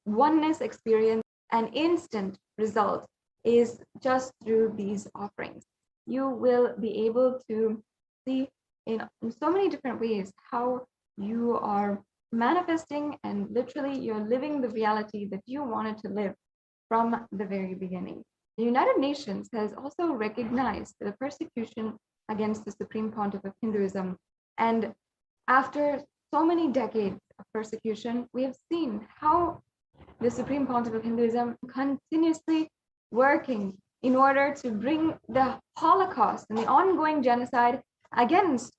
Speaker 6: oneness experience an instant result is just through these offerings. You will be able to see in so many different ways how you are manifesting and literally you're living the reality that you wanted to live from the very beginning. The United Nations has also recognized the persecution against the Supreme Pontiff of Hinduism. And after so many decades of persecution, we have seen how the Supreme Pontiff of Hinduism continuously working in order to bring the Holocaust and the ongoing genocide against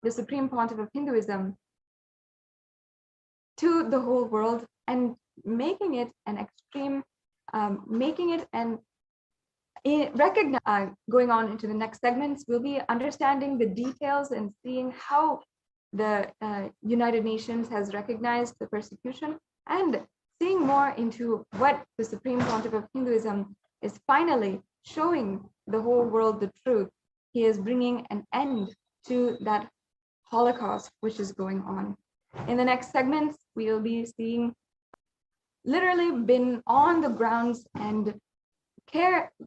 Speaker 6: the Supreme Pontiff of Hinduism to the whole world and making it an extreme, making it an going on into the next segments, we'll be understanding the details and seeing how the United Nations has recognized the persecution and seeing more into what the Supreme Pontiff of Hinduism is finally showing the whole world the truth. He is bringing an end to that Holocaust which is going on. In the next segments, we'll be seeing literally been on the grounds and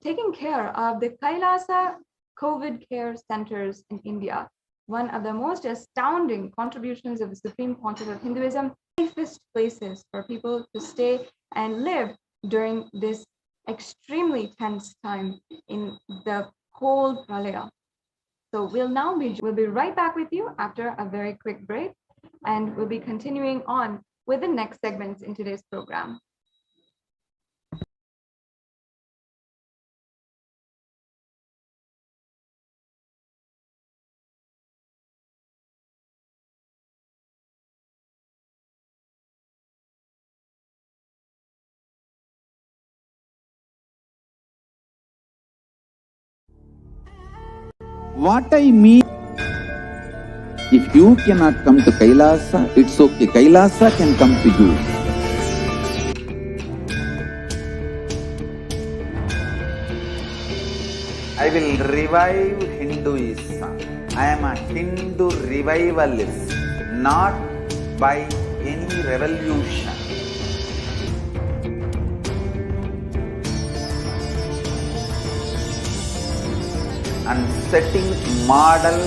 Speaker 6: taking care of the Kailasa COVID care centers in India. One of the most astounding contributions of the Supreme Pontiff of Hinduism, safest places for people to stay and live during this extremely tense time in the whole Pralaya. So we'll be right back with you after a very quick break, and we'll be continuing on with the next segments in today's program.
Speaker 7: What I mean, if you cannot come to Kailasa, it's okay. Kailasa can come to you. I will revive Hinduism. I am a Hindu revivalist, not by any revolution. And setting model.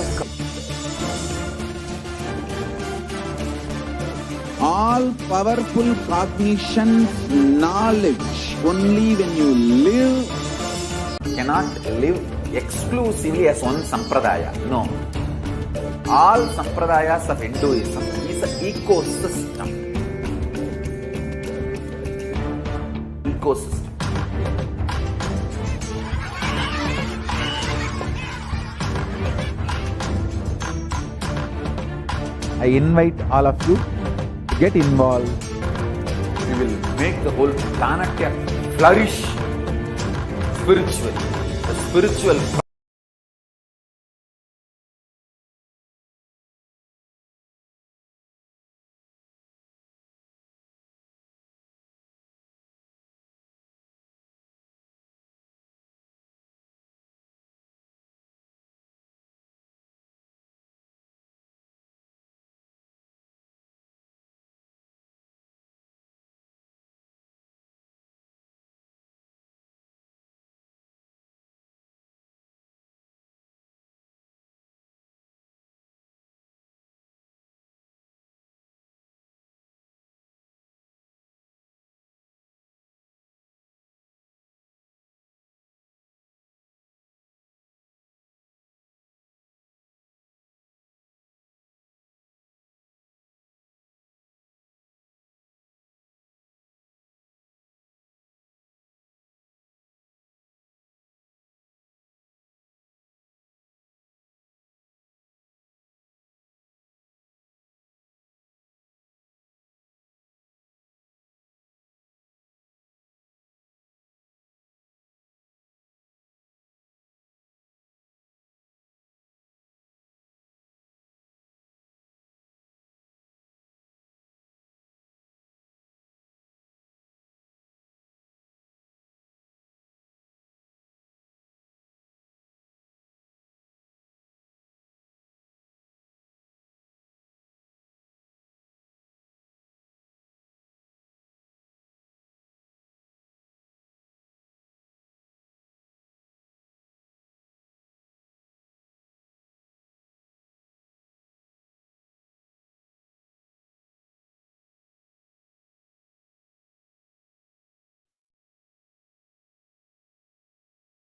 Speaker 7: All powerful cognition, knowledge, only when you live, cannot live exclusively as one sampradaya. No. All sampradayas of Hinduism is an ecosystem. Ecosystem. I invite all of you to get involved. We will make the whole planet flourish spiritually. The spiritual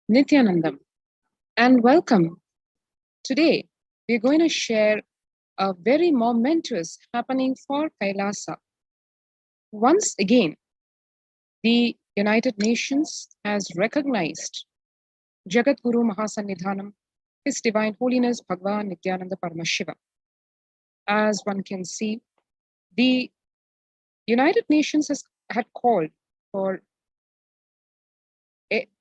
Speaker 10: Nithyanandam, and welcome. Today, we're going to share a very momentous happening for Kailasa. Once again, the United Nations has recognized Jagat Guru Mahasannidhanam, His Divine Holiness Bhagavan Nithyananda Paramashivam. As one can see, the United Nations had called for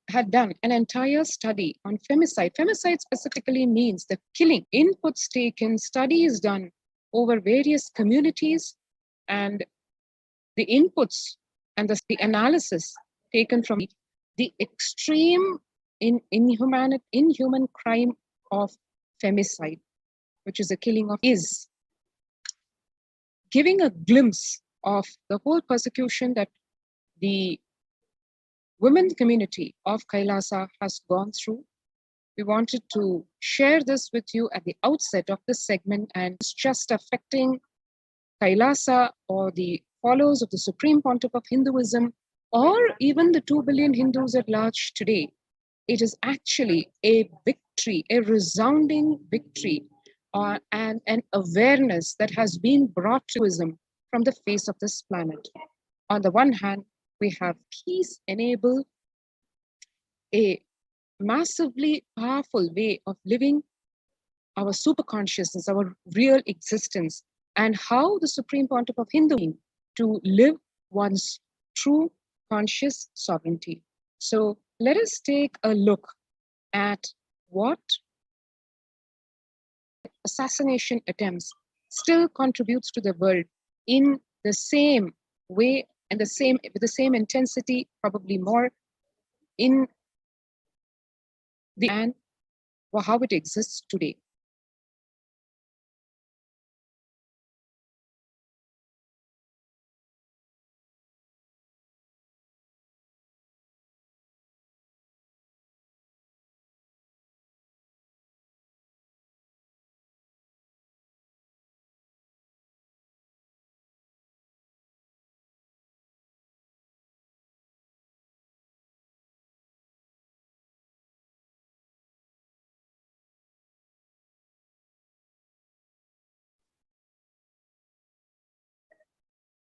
Speaker 10: had done an entire study on femicide. Femicide specifically means the killing. Inputs taken, studies done over various communities, and the inputs and the analysis taken from the extreme inhuman crime of femicide, which is the killing of, is giving a glimpse of the whole persecution that the women community of Kailasa has gone through. We wanted to share this with you at the outset of this segment, and it's just affecting Kailasa or the followers of the Supreme Pontiff of Hinduism, or even the 2 billion Hindus at large today. It is actually a victory, a resounding victory, and an awareness that has been brought to Hinduism from the face of this planet. On the one hand, we have peace enable a massively powerful way of living our superconsciousness, our real existence, and how the Supreme Pontiff of Hinduism to live one's true conscious sovereignty. So let us take a look at what assassination attempts still contributes to the world in the same way and with the same intensity, probably more, in the and how it exists today.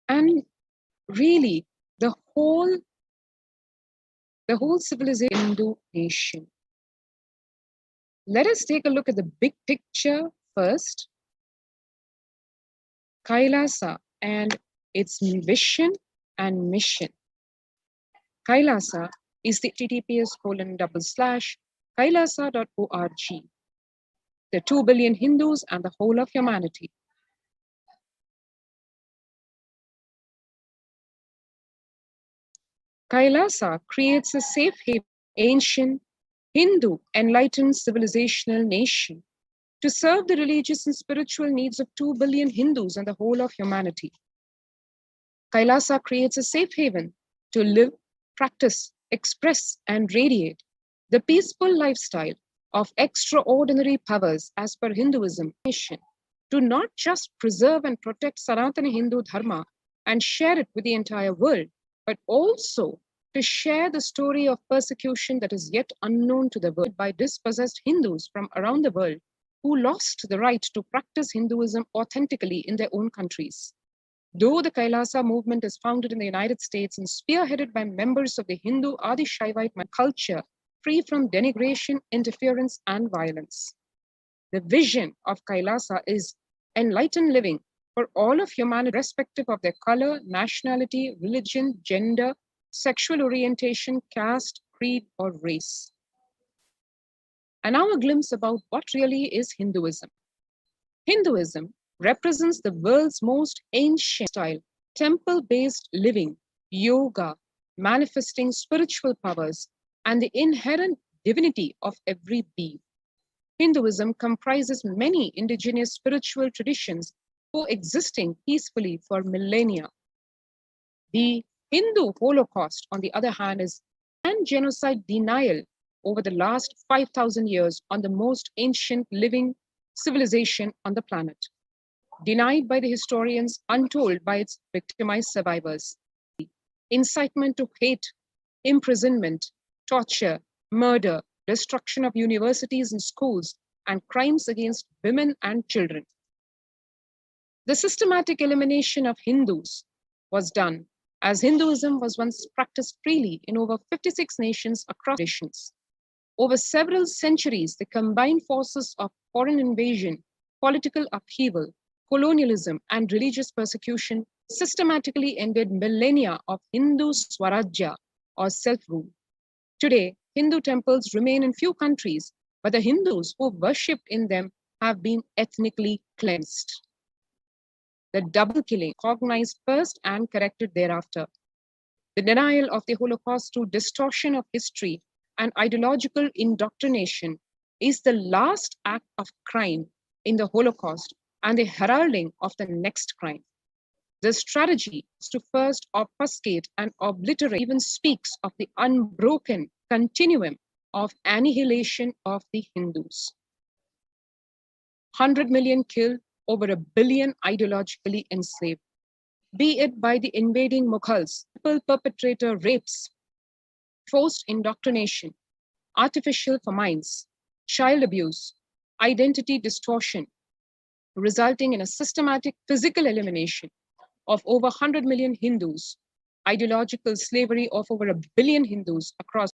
Speaker 10: And really, the whole civilization Hindu nation. Let us take a look at the big picture first. Kailasa and its vision and mission. Kailasa is the https://kailasa.org. The 2 billion Hindus and the whole of humanity. Kailasa creates a safe haven, ancient Hindu enlightened civilizational nation to serve the religious and spiritual needs of 2 billion Hindus and the whole of humanity. Kailasa creates a safe haven to live, practice, express, and radiate the peaceful lifestyle of extraordinary powers as per Hinduism mission, to not just preserve and protect Sanatana Hindu Dharma and share it with the entire world, but also to share the story of persecution that is yet unknown to the world by dispossessed Hindus from around the world who lost the right to practice Hinduism authentically in their own countries. Though the Kailasa movement is founded in the United States and spearheaded by members of the Hindu Adi Shaivite culture, free from denigration, interference, and violence. The vision of Kailasa is enlightened living for all of humanity, irrespective of their color, nationality, religion, gender, sexual orientation, caste, creed, or race. And now a glimpse about what really is Hinduism. Hinduism represents the world's most ancient style, temple-based living, yoga, manifesting spiritual powers, and the inherent divinity of every being. Hinduism comprises many indigenous spiritual traditions coexisting peacefully for millennia. The Hindu Holocaust, on the other hand, is an genocide denial over the last 5,000 years on the most ancient living civilization on the planet, denied by the historians, untold by its victimized survivors. Incitement to hate, imprisonment, torture, murder, destruction of universities and schools, and crimes against women and children. The systematic elimination of Hindus was done as Hinduism was once practiced freely in over 56 nations across nations. Over several centuries, the combined forces of foreign invasion, political upheaval, colonialism, and religious persecution systematically ended millennia of Hindu Swarajya or self-rule. Today, Hindu temples remain in few countries, but the Hindus who worshipped in them have been ethnically cleansed. The double killing cognized first and corrected thereafter. The denial of the Holocaust through distortion of history and ideological indoctrination is the last act of crime in the Holocaust and the heralding of the next crime. The strategy is to first obfuscate and obliterate, even speaks of the unbroken continuum of annihilation of the Hindus. 100 million killed, over 1 billion ideologically enslaved, be it by the invading Mughals, perpetrator rapes, forced indoctrination, artificial famines, child abuse, identity distortion, resulting in a systematic physical elimination of over 100 million Hindus, ideological slavery of over 1 billion Hindus across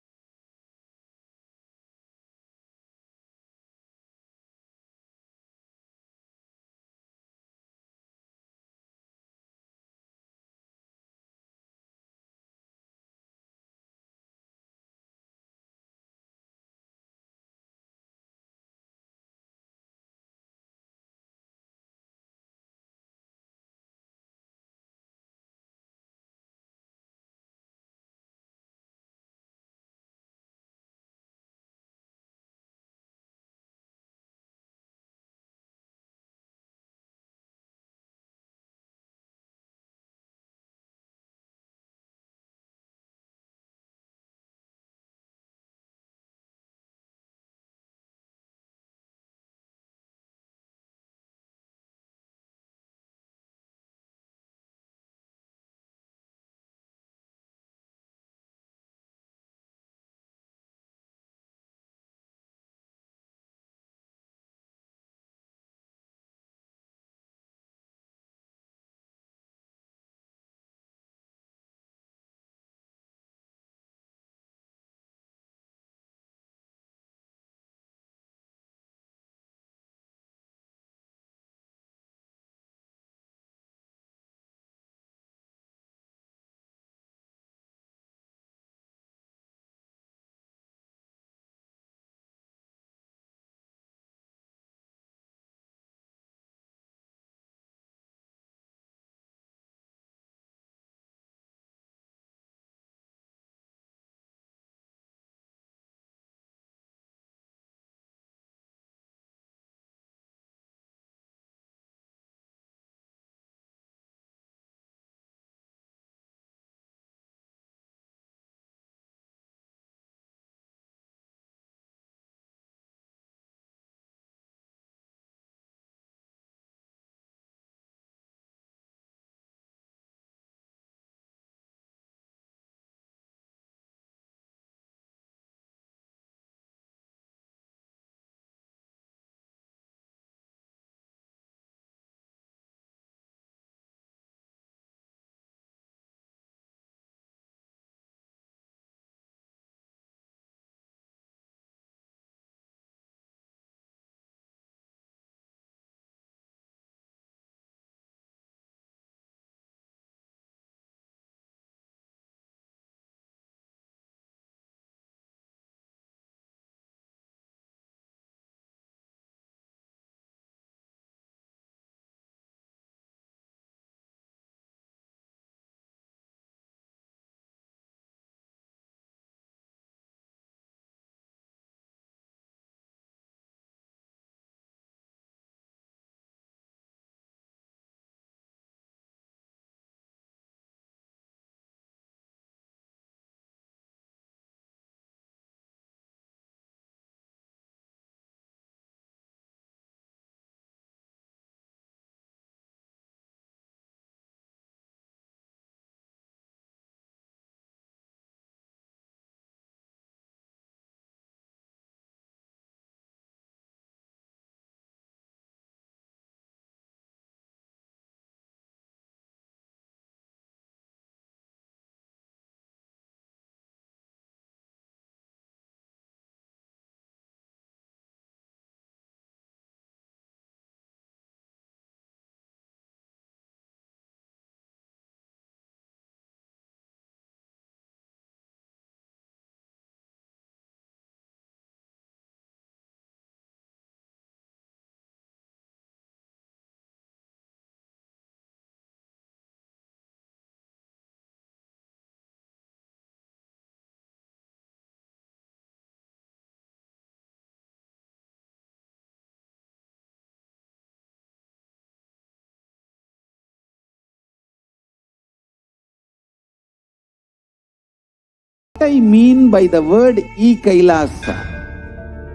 Speaker 7: I mean by the word e-Kailasa?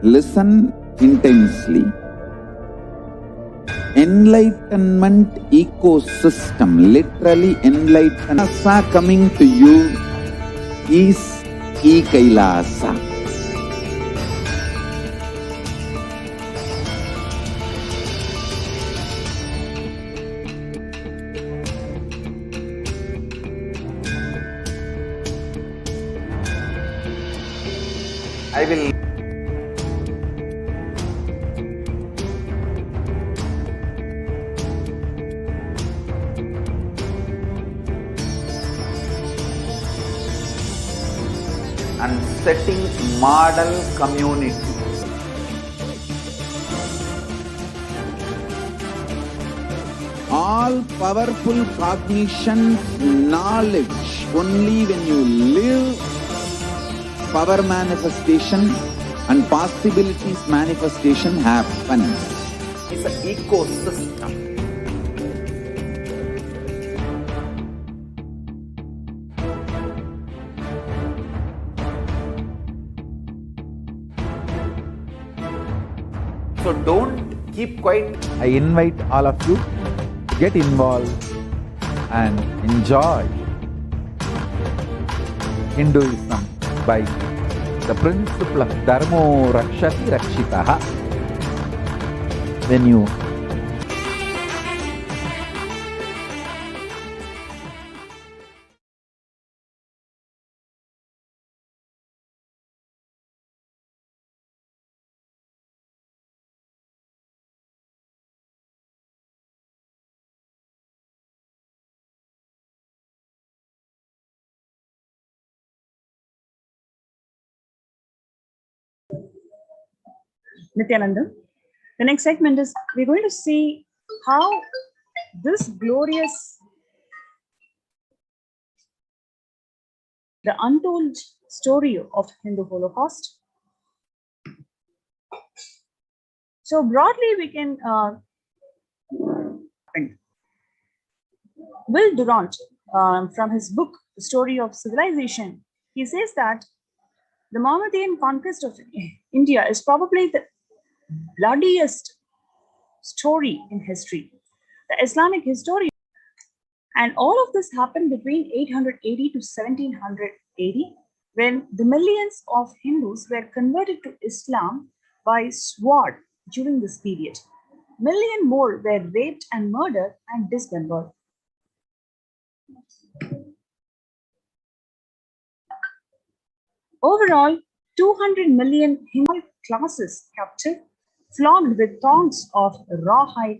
Speaker 7: Listen intensely. Enlightenment ecosystem, literally enlightenment coming to you is e-Kailasa. I will and setting model community. All powerful cognition, knowledge, only when you live, power manifestation and possibilities manifestation happens. It's an ecosystem. So don't keep quiet. I invite all of you to get involved and enjoy Hinduism by the principle of Dharmo Rakshati Rakshitaha. When you
Speaker 11: Nithyananda. The next segment is we're going to see how this glorious, the untold story of Hindu Holocaust. So broadly, we can Will Durant, from his book The Story of Civilization, he says that the Mohammedan conquest of India is probably the bloodiest story in history. The Islamic historian, and all of this happened between 880 to 1780, when the millions of Hindus were converted to Islam by sword during this period. Million more were raped and murdered and dismembered. Overall, 200 million Hindu classes captive, flogged with thongs of rawhide,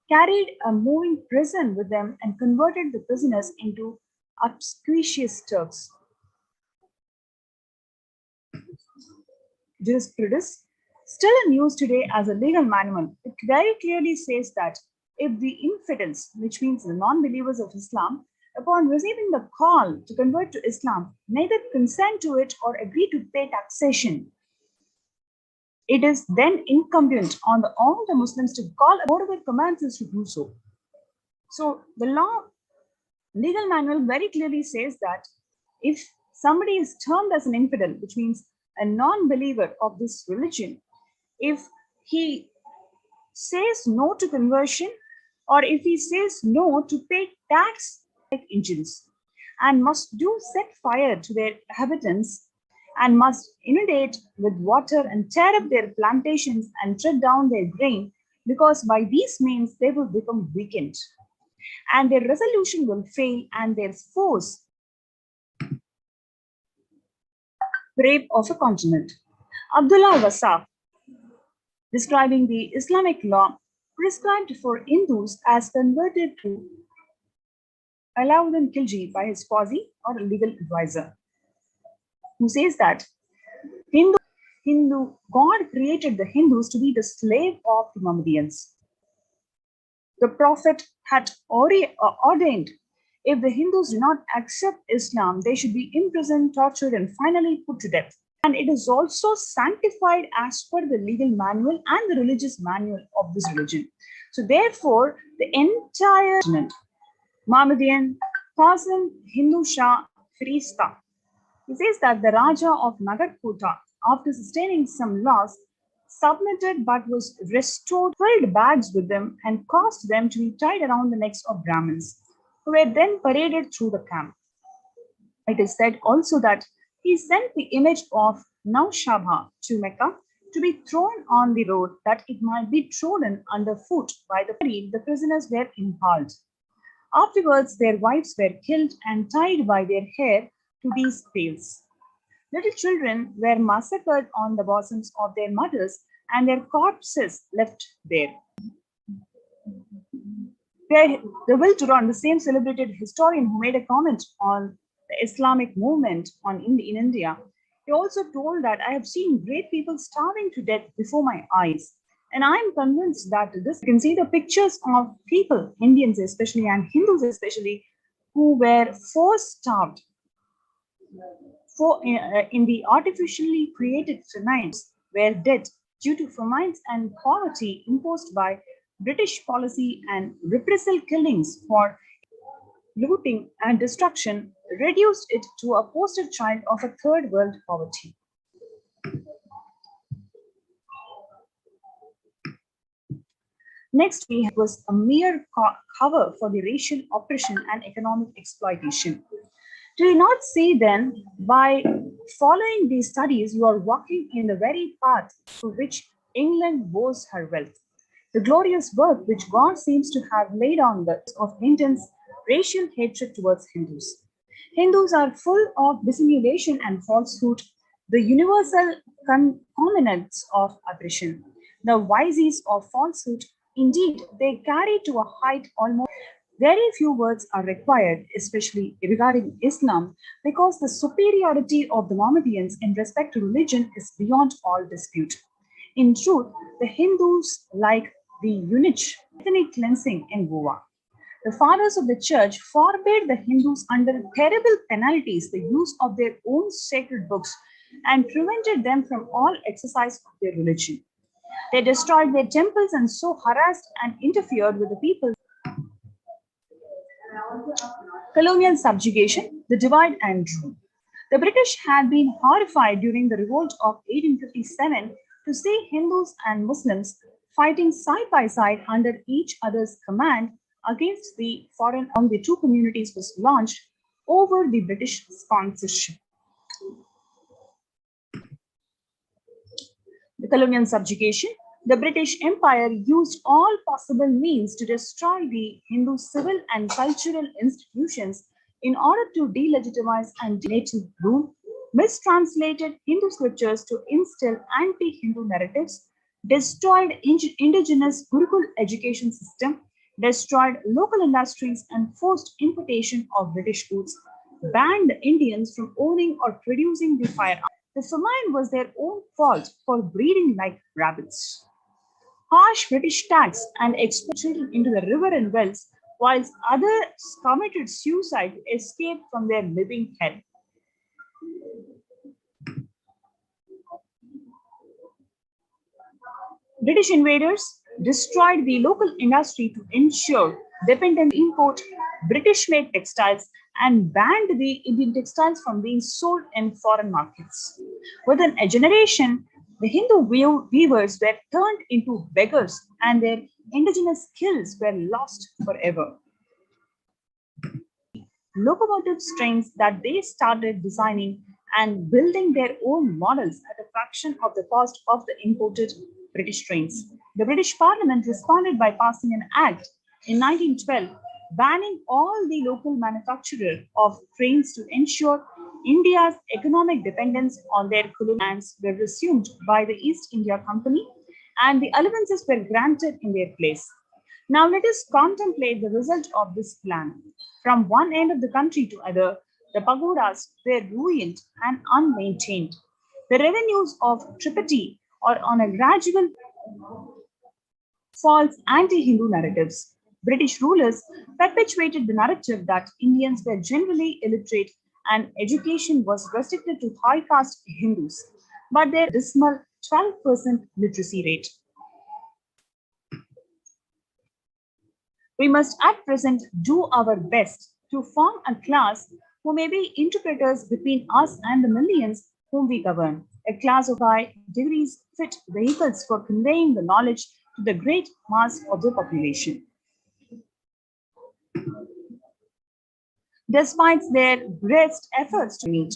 Speaker 11: carried a moving prison with them and converted the prisoners into obsequious Turks. Jurisprudence, still in use today as a legal manual, it very clearly says that if the infidels, which means the non-believers of Islam, upon receiving the call to convert to Islam, neither consent to it or agree to pay taxation, it is then incumbent on all the Muslims to call whatever commands us to do so. So the legal manual very clearly says that if somebody is termed as an infidel, which means a non-believer of this religion, if he says no to conversion, or if he says no to pay tax like engines, and must do set fire to their inhabitants, and must inundate with water and tear up their plantations and tread down their grain, because by these means they will become weakened, and their resolution will fail, and their force rape of a continent. Abdullah Wasaf, describing the Islamic law prescribed for Hindus as converted to Alauddin Khilji by his qazi or legal advisor, who says that Hindu God created the Hindus to be the slave of the Mohammedans. The Prophet had already ordained if the Hindus do not accept Islam, they should be imprisoned, tortured, and finally put to death. And it is also sanctified as per the legal manual and the religious manual of this religion. So therefore, the entire Mohammedan, Qasim, Hindu Shah, Firista, He says that the Raja of Nagarkota, after sustaining some loss, submitted but was restored, filled bags with them, and caused them to be tied around the necks of Brahmins, who were then paraded through the camp. It is said also that he sent the image of Naushaba to Mecca to be thrown on the road that it might be trodden underfoot by the prisoners were impaled. Afterwards, their wives were killed and tied by their hair to these pails. Little children were massacred on the bosoms of their mothers and their corpses left there. The Will Turan, the same celebrated historian who made a comment on the Islamic movement in India, he also told that I have seen great people starving to death before my eyes. And I'm convinced that this, you can see the pictures of people, Indians especially and Hindus especially, who were forced starved in the artificially created famines, were dead due to famines and poverty imposed by British policy and repressive killings for looting and destruction reduced it to a poster child of a third world poverty. Next, we was a mere cover for the racial oppression and economic exploitation. Do you not see then, by following these studies, you are walking in the very path through which England boasts her wealth? The glorious work which God seems to have laid on the of intense racial hatred towards Hindus. Hindus are full of dissimulation and falsehood, the universal concomitants of aggression, the vices of falsehood. Indeed, they carry to a height almost. Very few words are required, especially regarding Islam, because the superiority of the Mohammedans in respect to religion is beyond all dispute. In truth, the Hindus like the eunuch ethnic cleansing in Goa. The fathers of the church forbade the Hindus under terrible penalties the use of their own sacred books and prevented them from all exercise of their religion. They destroyed their temples and so harassed and interfered with the people. Colonial subjugation, the divide and rule. The British had been horrified during the revolt of 1857 to see Hindus and Muslims fighting side by side under each other's command against the foreign on the two communities was launched over the British sponsorship. The colonial subjugation. The British Empire used all possible means to destroy the Hindu civil and cultural institutions in order to delegitimize and native rule, mistranslated Hindu scriptures to instill anti-Hindu narratives, destroyed indigenous Gurukul education system, destroyed local industries and forced importation of British goods, banned Indians from owning or producing the firearm. The famine was their own fault for breeding like rabbits. Harsh British tax and export children into the river and wells, whilst others committed suicide to escape from their living hell. British invaders destroyed the local industry to ensure dependent import British-made textiles and banned the Indian textiles from being sold in foreign markets. Within a generation, the Hindu weavers were turned into beggars and their indigenous skills were lost forever. Locomotive trains that they started designing and building their own models at a fraction of the cost of the imported British trains. The British Parliament responded by passing an act in 1912 banning all the local manufacturers of trains to ensure India's economic dependence on their colonial lands were resumed by the East India Company and the allowances were granted in their place. Now let us contemplate the result of this plan. From one end of the country to other, the pagodas were ruined and unmaintained. The revenues of Tripati are on a gradual false anti-Hindu narratives. British rulers perpetuated the narrative that Indians were generally illiterate and education was restricted to high caste Hindus, but their dismal 12% literacy rate. We must at present do our best to form a class who may be interpreters between us and the millions whom we govern. A class of high degrees fit vehicles for conveying the knowledge to the great mass of the population. Despite their best efforts to meet,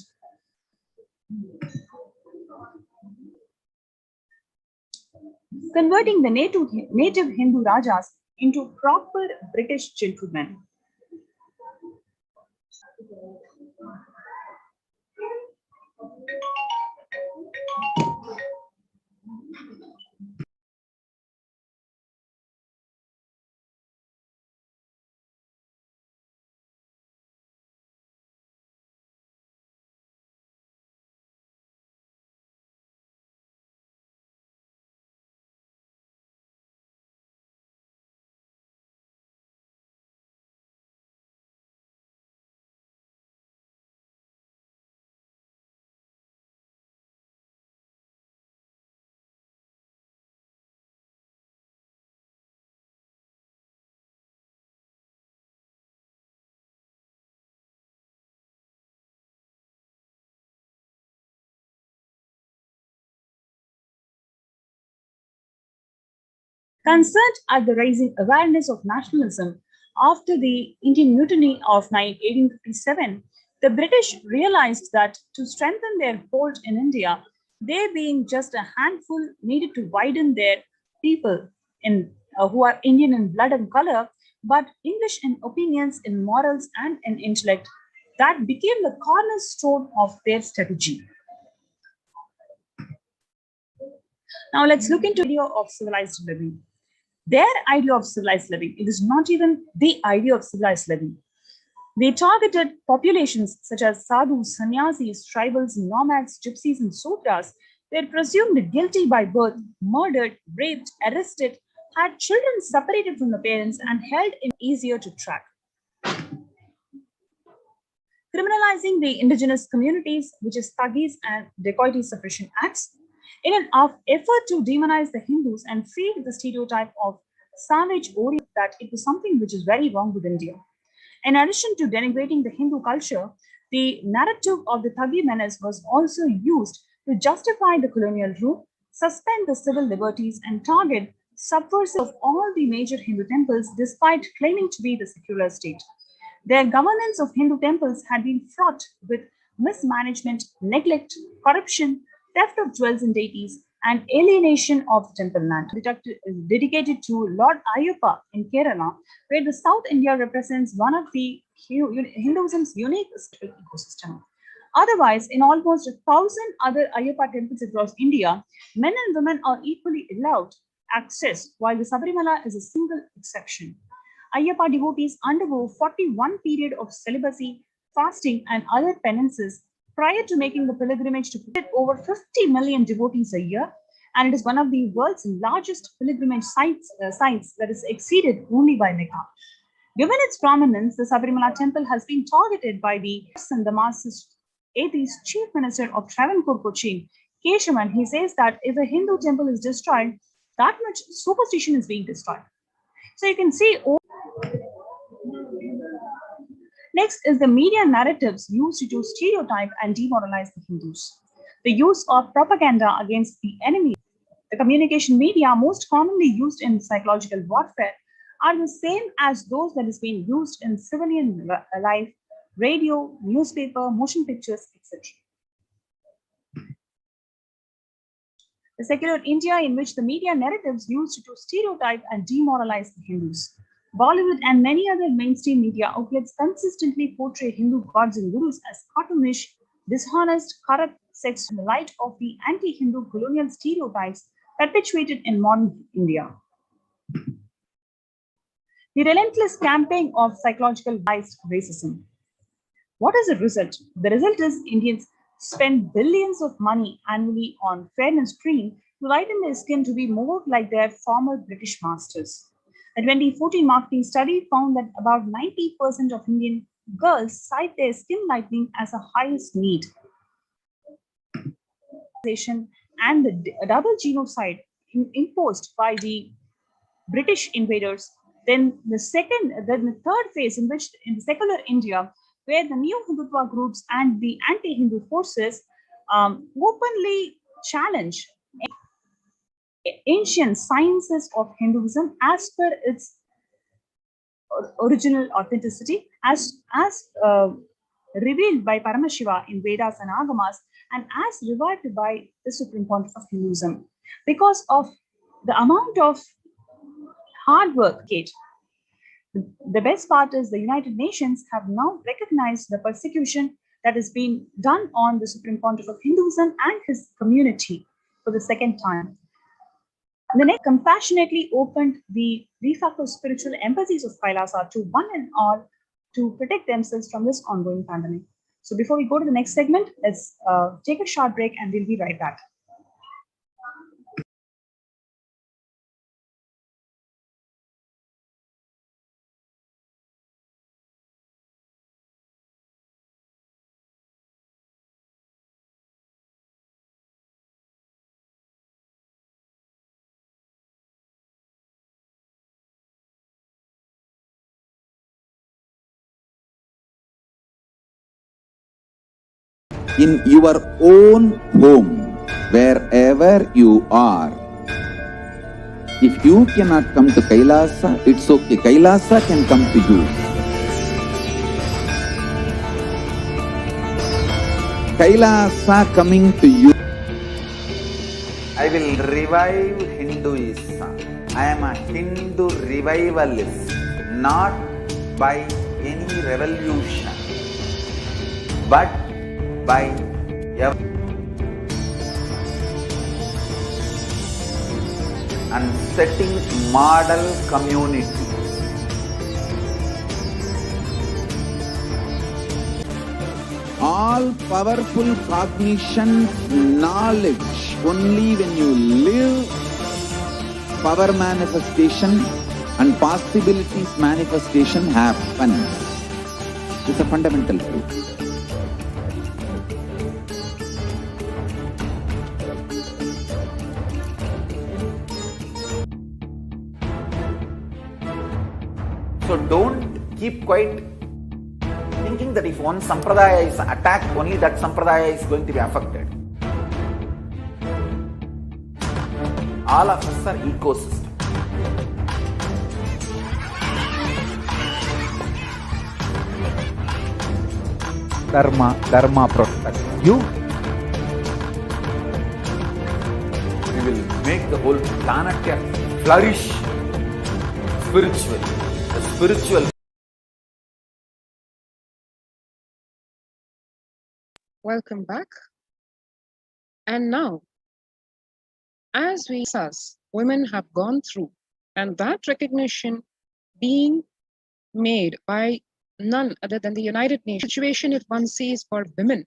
Speaker 11: converting the native Hindu Rajas into proper British gentlemen. Concerned at the rising awareness of nationalism after the Indian Mutiny of 1857, the British realized that to strengthen their hold in India, they being just a handful needed to widen their people who are Indian in blood and color, but English in opinions, in morals, and in intellect. That became the cornerstone of their strategy. Now let's look into the idea of civilized living. Their idea of civilized living, it is not even the idea of civilized living. They targeted populations such as sadhus, sannyasis, tribals, nomads, gypsies, and sudras. They were presumed guilty by birth, murdered, raped, arrested, had children separated from the parents, and held in easier to track. Criminalizing the indigenous communities, which is Thugis and Dacoity Suppression Acts, in an effort to demonize the Hindus and feed the stereotype of savage Orient that it was something which is very wrong with India. In addition to denigrating the Hindu culture, the narrative of the Thuggi menace was also used to justify the colonial rule, suspend the civil liberties, and target subversive of all the major Hindu temples despite claiming to be the secular state. Their governance of Hindu temples had been fraught with mismanagement, neglect, corruption, theft of jewels and deities, and alienation of the temple land. Dedicated to Lord Ayyappa in Kerala, where the South India represents one of the Hinduism's unique ecosystem. Otherwise, in almost 1,000 other Ayyappa temples across India, men and women are equally allowed access, while the Sabarimala is a single exception. Ayyappa devotees undergo 41 period of celibacy, fasting, and other penances prior to making the pilgrimage to over 50 million devotees a year, and it is one of the world's largest pilgrimage sites that is exceeded only by Mecca. Given its prominence, the Sabarimala temple has been targeted by the Marxist atheist chief minister of Travancore Cochin, Keshavan. He says that if a Hindu temple is destroyed, that much superstition is being destroyed. So you can see. Next is the media narratives used to stereotype and demoralize the Hindus. The use of propaganda against the enemy. The communication media most commonly used in psychological warfare are the same as those that is being used in civilian life, radio, newspaper, motion pictures, etc. The secular India in which the media narratives used to stereotype and demoralize the Hindus. Bollywood and many other mainstream media outlets consistently portray Hindu gods and gurus as cartoonish, dishonest, corrupt sects in the light of the anti-Hindu colonial stereotypes perpetuated in modern India. The relentless campaign of psychological biased racism. What is the result? The result is Indians spend billions of money annually on fairness cream to lighten their skin to be more like their former British masters. A 2014 marketing study found that about 90% of Indian girls cite their skin lightening as a highest need. And the double genocide imposed by the British invaders. Then the third phase in which in secular India, where the new Hindutva groups and the anti-Hindu forces openly challenge ancient sciences of Hinduism as per its original authenticity, as revealed by Paramashiva in Vedas and Agamas, and as revived by the Supreme Pontiff of Hinduism. Because of the amount of hard work, the best part is the United Nations have now recognized the persecution that has been done on the Supreme Pontiff of Hinduism and his community for the second time. And the next compassionately opened the de facto spiritual embassies of Kailasa to one and all to protect themselves from this ongoing pandemic. So before we go to the next segment, let's take a short break and we'll be right back.
Speaker 7: In your own home, wherever you are, if you cannot come to Kailasa, it's okay. Kailasa can come to you. Kailasa coming to you. I will revive Hinduism. I am a Hindu revivalist, not by any revolution, but by and setting model communities. All powerful cognition, knowledge, only when you live, power manifestation and possibilities manifestation happens. It's a fundamental truth. So don't keep quiet thinking that if one sampradaya is attacked, only that sampradaya is going to be affected. All of us are ecosystem. Dharma protect you. We will make the whole planet flourish spiritually. The spiritual.
Speaker 10: Welcome back. And now, as women have gone through, and that recognition being made by none other than the United Nations, situation if one sees for women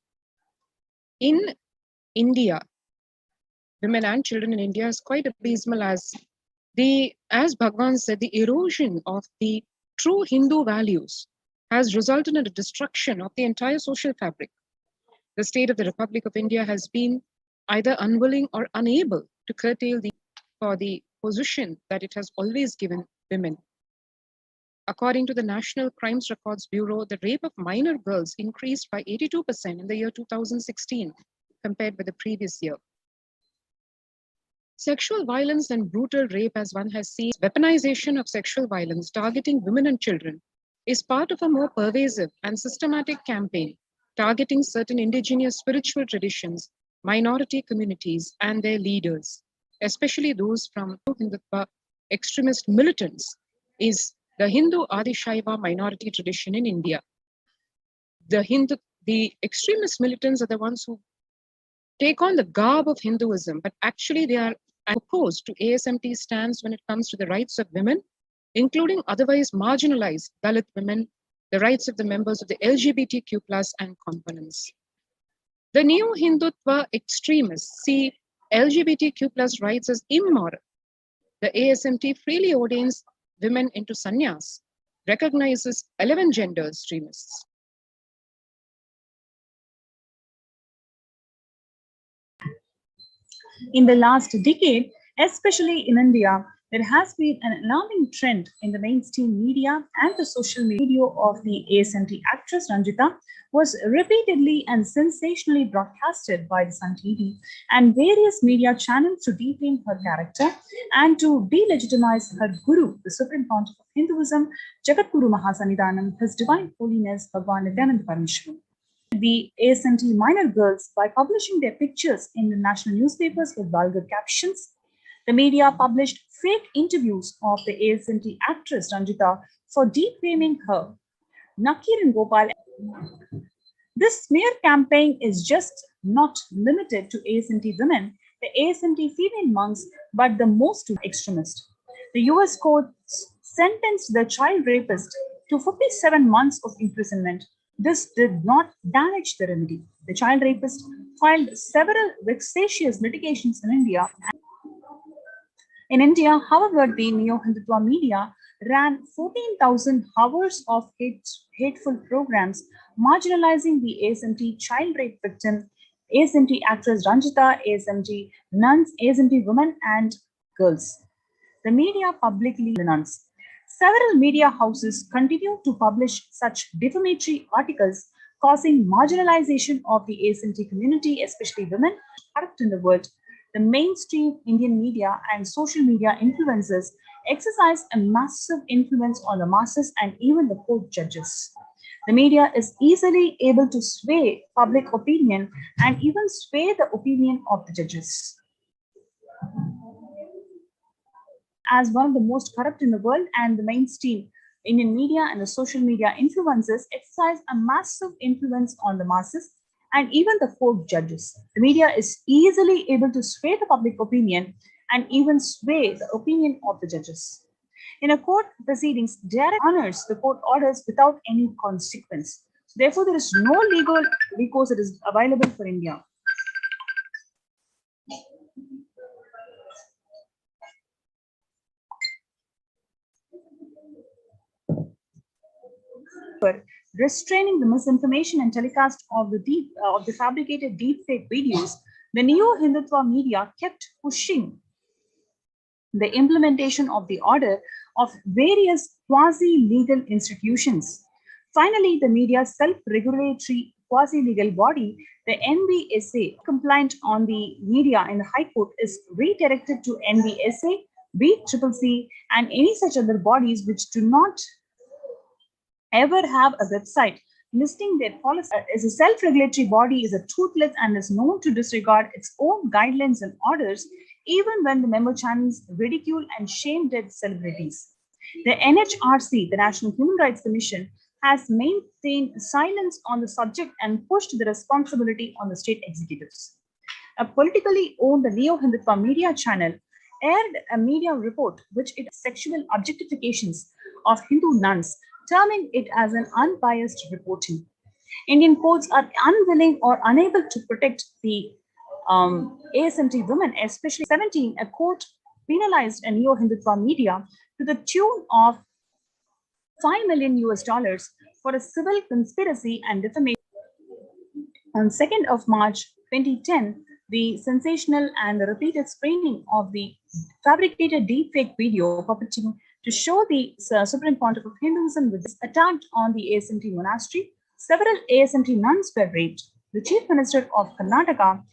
Speaker 10: in India, women and children in India is quite abysmal, as Bhagwan said, the erosion of the true Hindu values has resulted in the destruction of the entire social fabric. The state of the Republic of India has been either unwilling or unable to curtail the position that it has always given women. According to the National Crimes Records Bureau, the rape of minor girls increased by 82% in the year 2016 compared with the previous year. Sexual violence and brutal rape, as one has seen, weaponization of sexual violence targeting women and children is part of a more pervasive and systematic campaign targeting certain indigenous spiritual traditions, minority communities, and their leaders, especially those from Hindutva extremist militants, is the Hindu Adishaiva minority tradition in India. The extremist militants are the ones who take on the garb of Hinduism, but actually they are opposed to ASMT's stance when it comes to the rights of women, including otherwise marginalized Dalit women, the rights of the members of the LGBTQ+ and components. The new Hindutva extremists see LGBTQ+ rights as immoral. The ASMT freely ordains women into sannyas, recognizes 11 gender extremists.
Speaker 11: In the last decade, especially in India, There has been an alarming trend in the mainstream media and the social media. Video of the ASMT actress Ranjita was repeatedly and sensationally broadcasted by the Sun TV and various media channels to defame her character and to delegitimize her guru, the Supreme Pontiff of Hinduism, Jagadguru Mahasannidhanam, His Divine Holiness Bhagwan Nithyananda Paramashivam. The ASMT minor girls by publishing their pictures in the national newspapers with vulgar captions. The media published fake interviews of the ASMT actress Ranjita for defaming her. Nakir and Gopal. This smear campaign is just not limited to ASMT women, the ASMT female monks, but the most extremist. The US court sentenced the child rapist to 57 months of imprisonment. This did not damage the remedy. The child rapist filed several vexatious litigations in India. In India, however, the neo-Hindutva media ran 14,000 hours of hateful programs marginalizing the ASMT child rape victim, ASMT actress Ranjita, ASMT nuns, ASMT women and girls. The media publicly denounced. Several media houses continue to publish such defamatory articles, causing marginalization of the ASMT community, especially women, in the world. The mainstream Indian media and social media influencers exercise a massive influence on the masses and even the court judges. The media is easily able to sway public opinion and even sway the opinion of the judges. As one of the most corrupt in the world, and the mainstream Indian media and the social media influencers exercise a massive influence on the masses and even the court judges. The media is easily able to sway the public opinion and even sway the opinion of the judges. In a court proceedings, direct honors the court orders without any consequence. Therefore, there is no legal recourse that is available for India. Restraining the misinformation and telecast of the fabricated deepfake videos, the neo-Hindutva media kept pushing the implementation of the order of various quasi-legal institutions. Finally, the media's self-regulatory quasi-legal body, the NBSA, compliant on the media in the High Court, is redirected to NBSA, BCCC, and any such other bodies which do not ever have a website listing their policy. As a self-regulatory body is a toothless and is known to disregard its own guidelines and orders, even when the member channels ridicule and shame dead celebrities. The NHRC, the National Human Rights Commission, has maintained silence on the subject and pushed the responsibility on the state executives. A politically owned neo-Hindutva media channel aired a media report which it sexual objectifications of Hindu nuns, terming it as an unbiased reporting. Indian courts are unwilling or unable to protect the ASMT women, especially 17, a court penalized a neo-Hindutva media to the tune of $5 million for a civil conspiracy and defamation. On 2nd of March 2010, the sensational and the repeated screening of the fabricated deepfake video purporting to show the Supreme Pontiff of Hinduism was attacked on the ASMT monastery. Several ASMT nuns were raped. The Chief Minister of Karnataka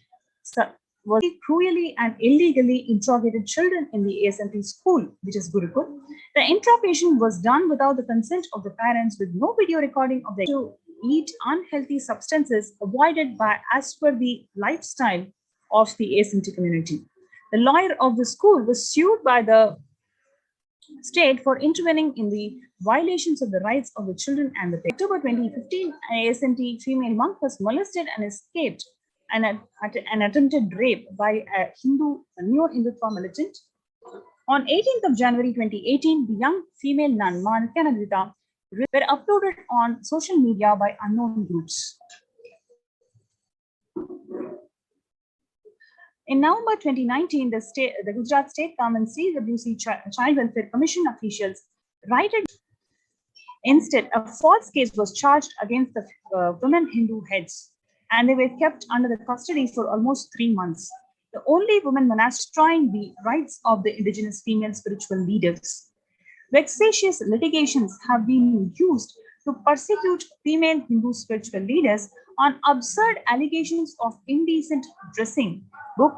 Speaker 11: was cruelly and illegally interrogated children in the ASMT school, which is Gurukul. The interrogation was done without the consent of the parents, with no video recording of the to eat unhealthy substances avoided by as per the lifestyle of the ASMT community. The lawyer of the school was sued by the state for intervening in the violations of the rights of the children and the parents. October 2015, an ASMT female monk was molested and escaped an attempted rape by a neo-Hindutva militant. On 18th of January 2018, the young female nun, Nithyananda, were uploaded on social media by unknown groups. In November 2019, the Gujarat State Government CWC Child Welfare Commission officials righted. Instead, a false case was charged against the women Hindu heads, and they were kept under the custody for almost 3 months. the only woman monastic destroying the rights of the indigenous female spiritual leaders. Vexatious litigations have been used to persecute female Hindu spiritual leaders on absurd allegations of indecent dressing. Book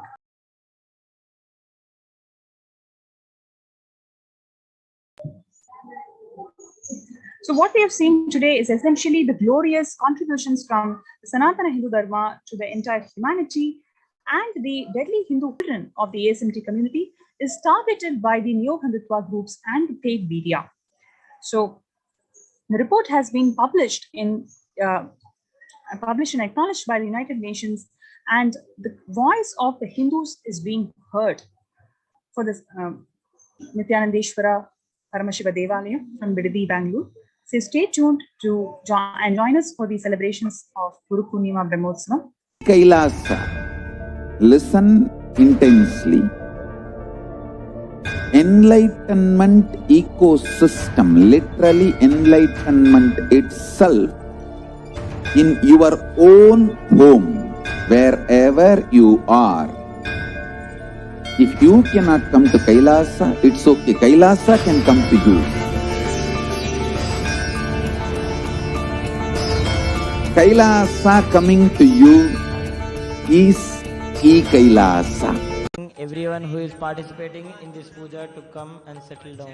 Speaker 11: So what we have seen today is essentially the glorious contributions from the Sanatana Hindu Dharma to the entire humanity, and the deadly Hindu children of the ASMT community is targeted by the neo-Hindutva groups and the paid media. So the report has been published and acknowledged by the United Nations, and the voice of the Hindus is being heard. For this Nithyanandeshwara Paramashiva Devalaya from Bidadi, Bangalore. So stay tuned to join us for the celebrations of Guru Purnima Brahmotsavam.
Speaker 7: Kailasa. Listen intensely. Enlightenment ecosystem, literally enlightenment itself, in your own home, wherever you are. If you cannot come to Kailasa, it's okay. Kailasa can come to you. Kailasa coming to you is E-Kailasa.
Speaker 12: Everyone who is participating in this puja to come and settle down.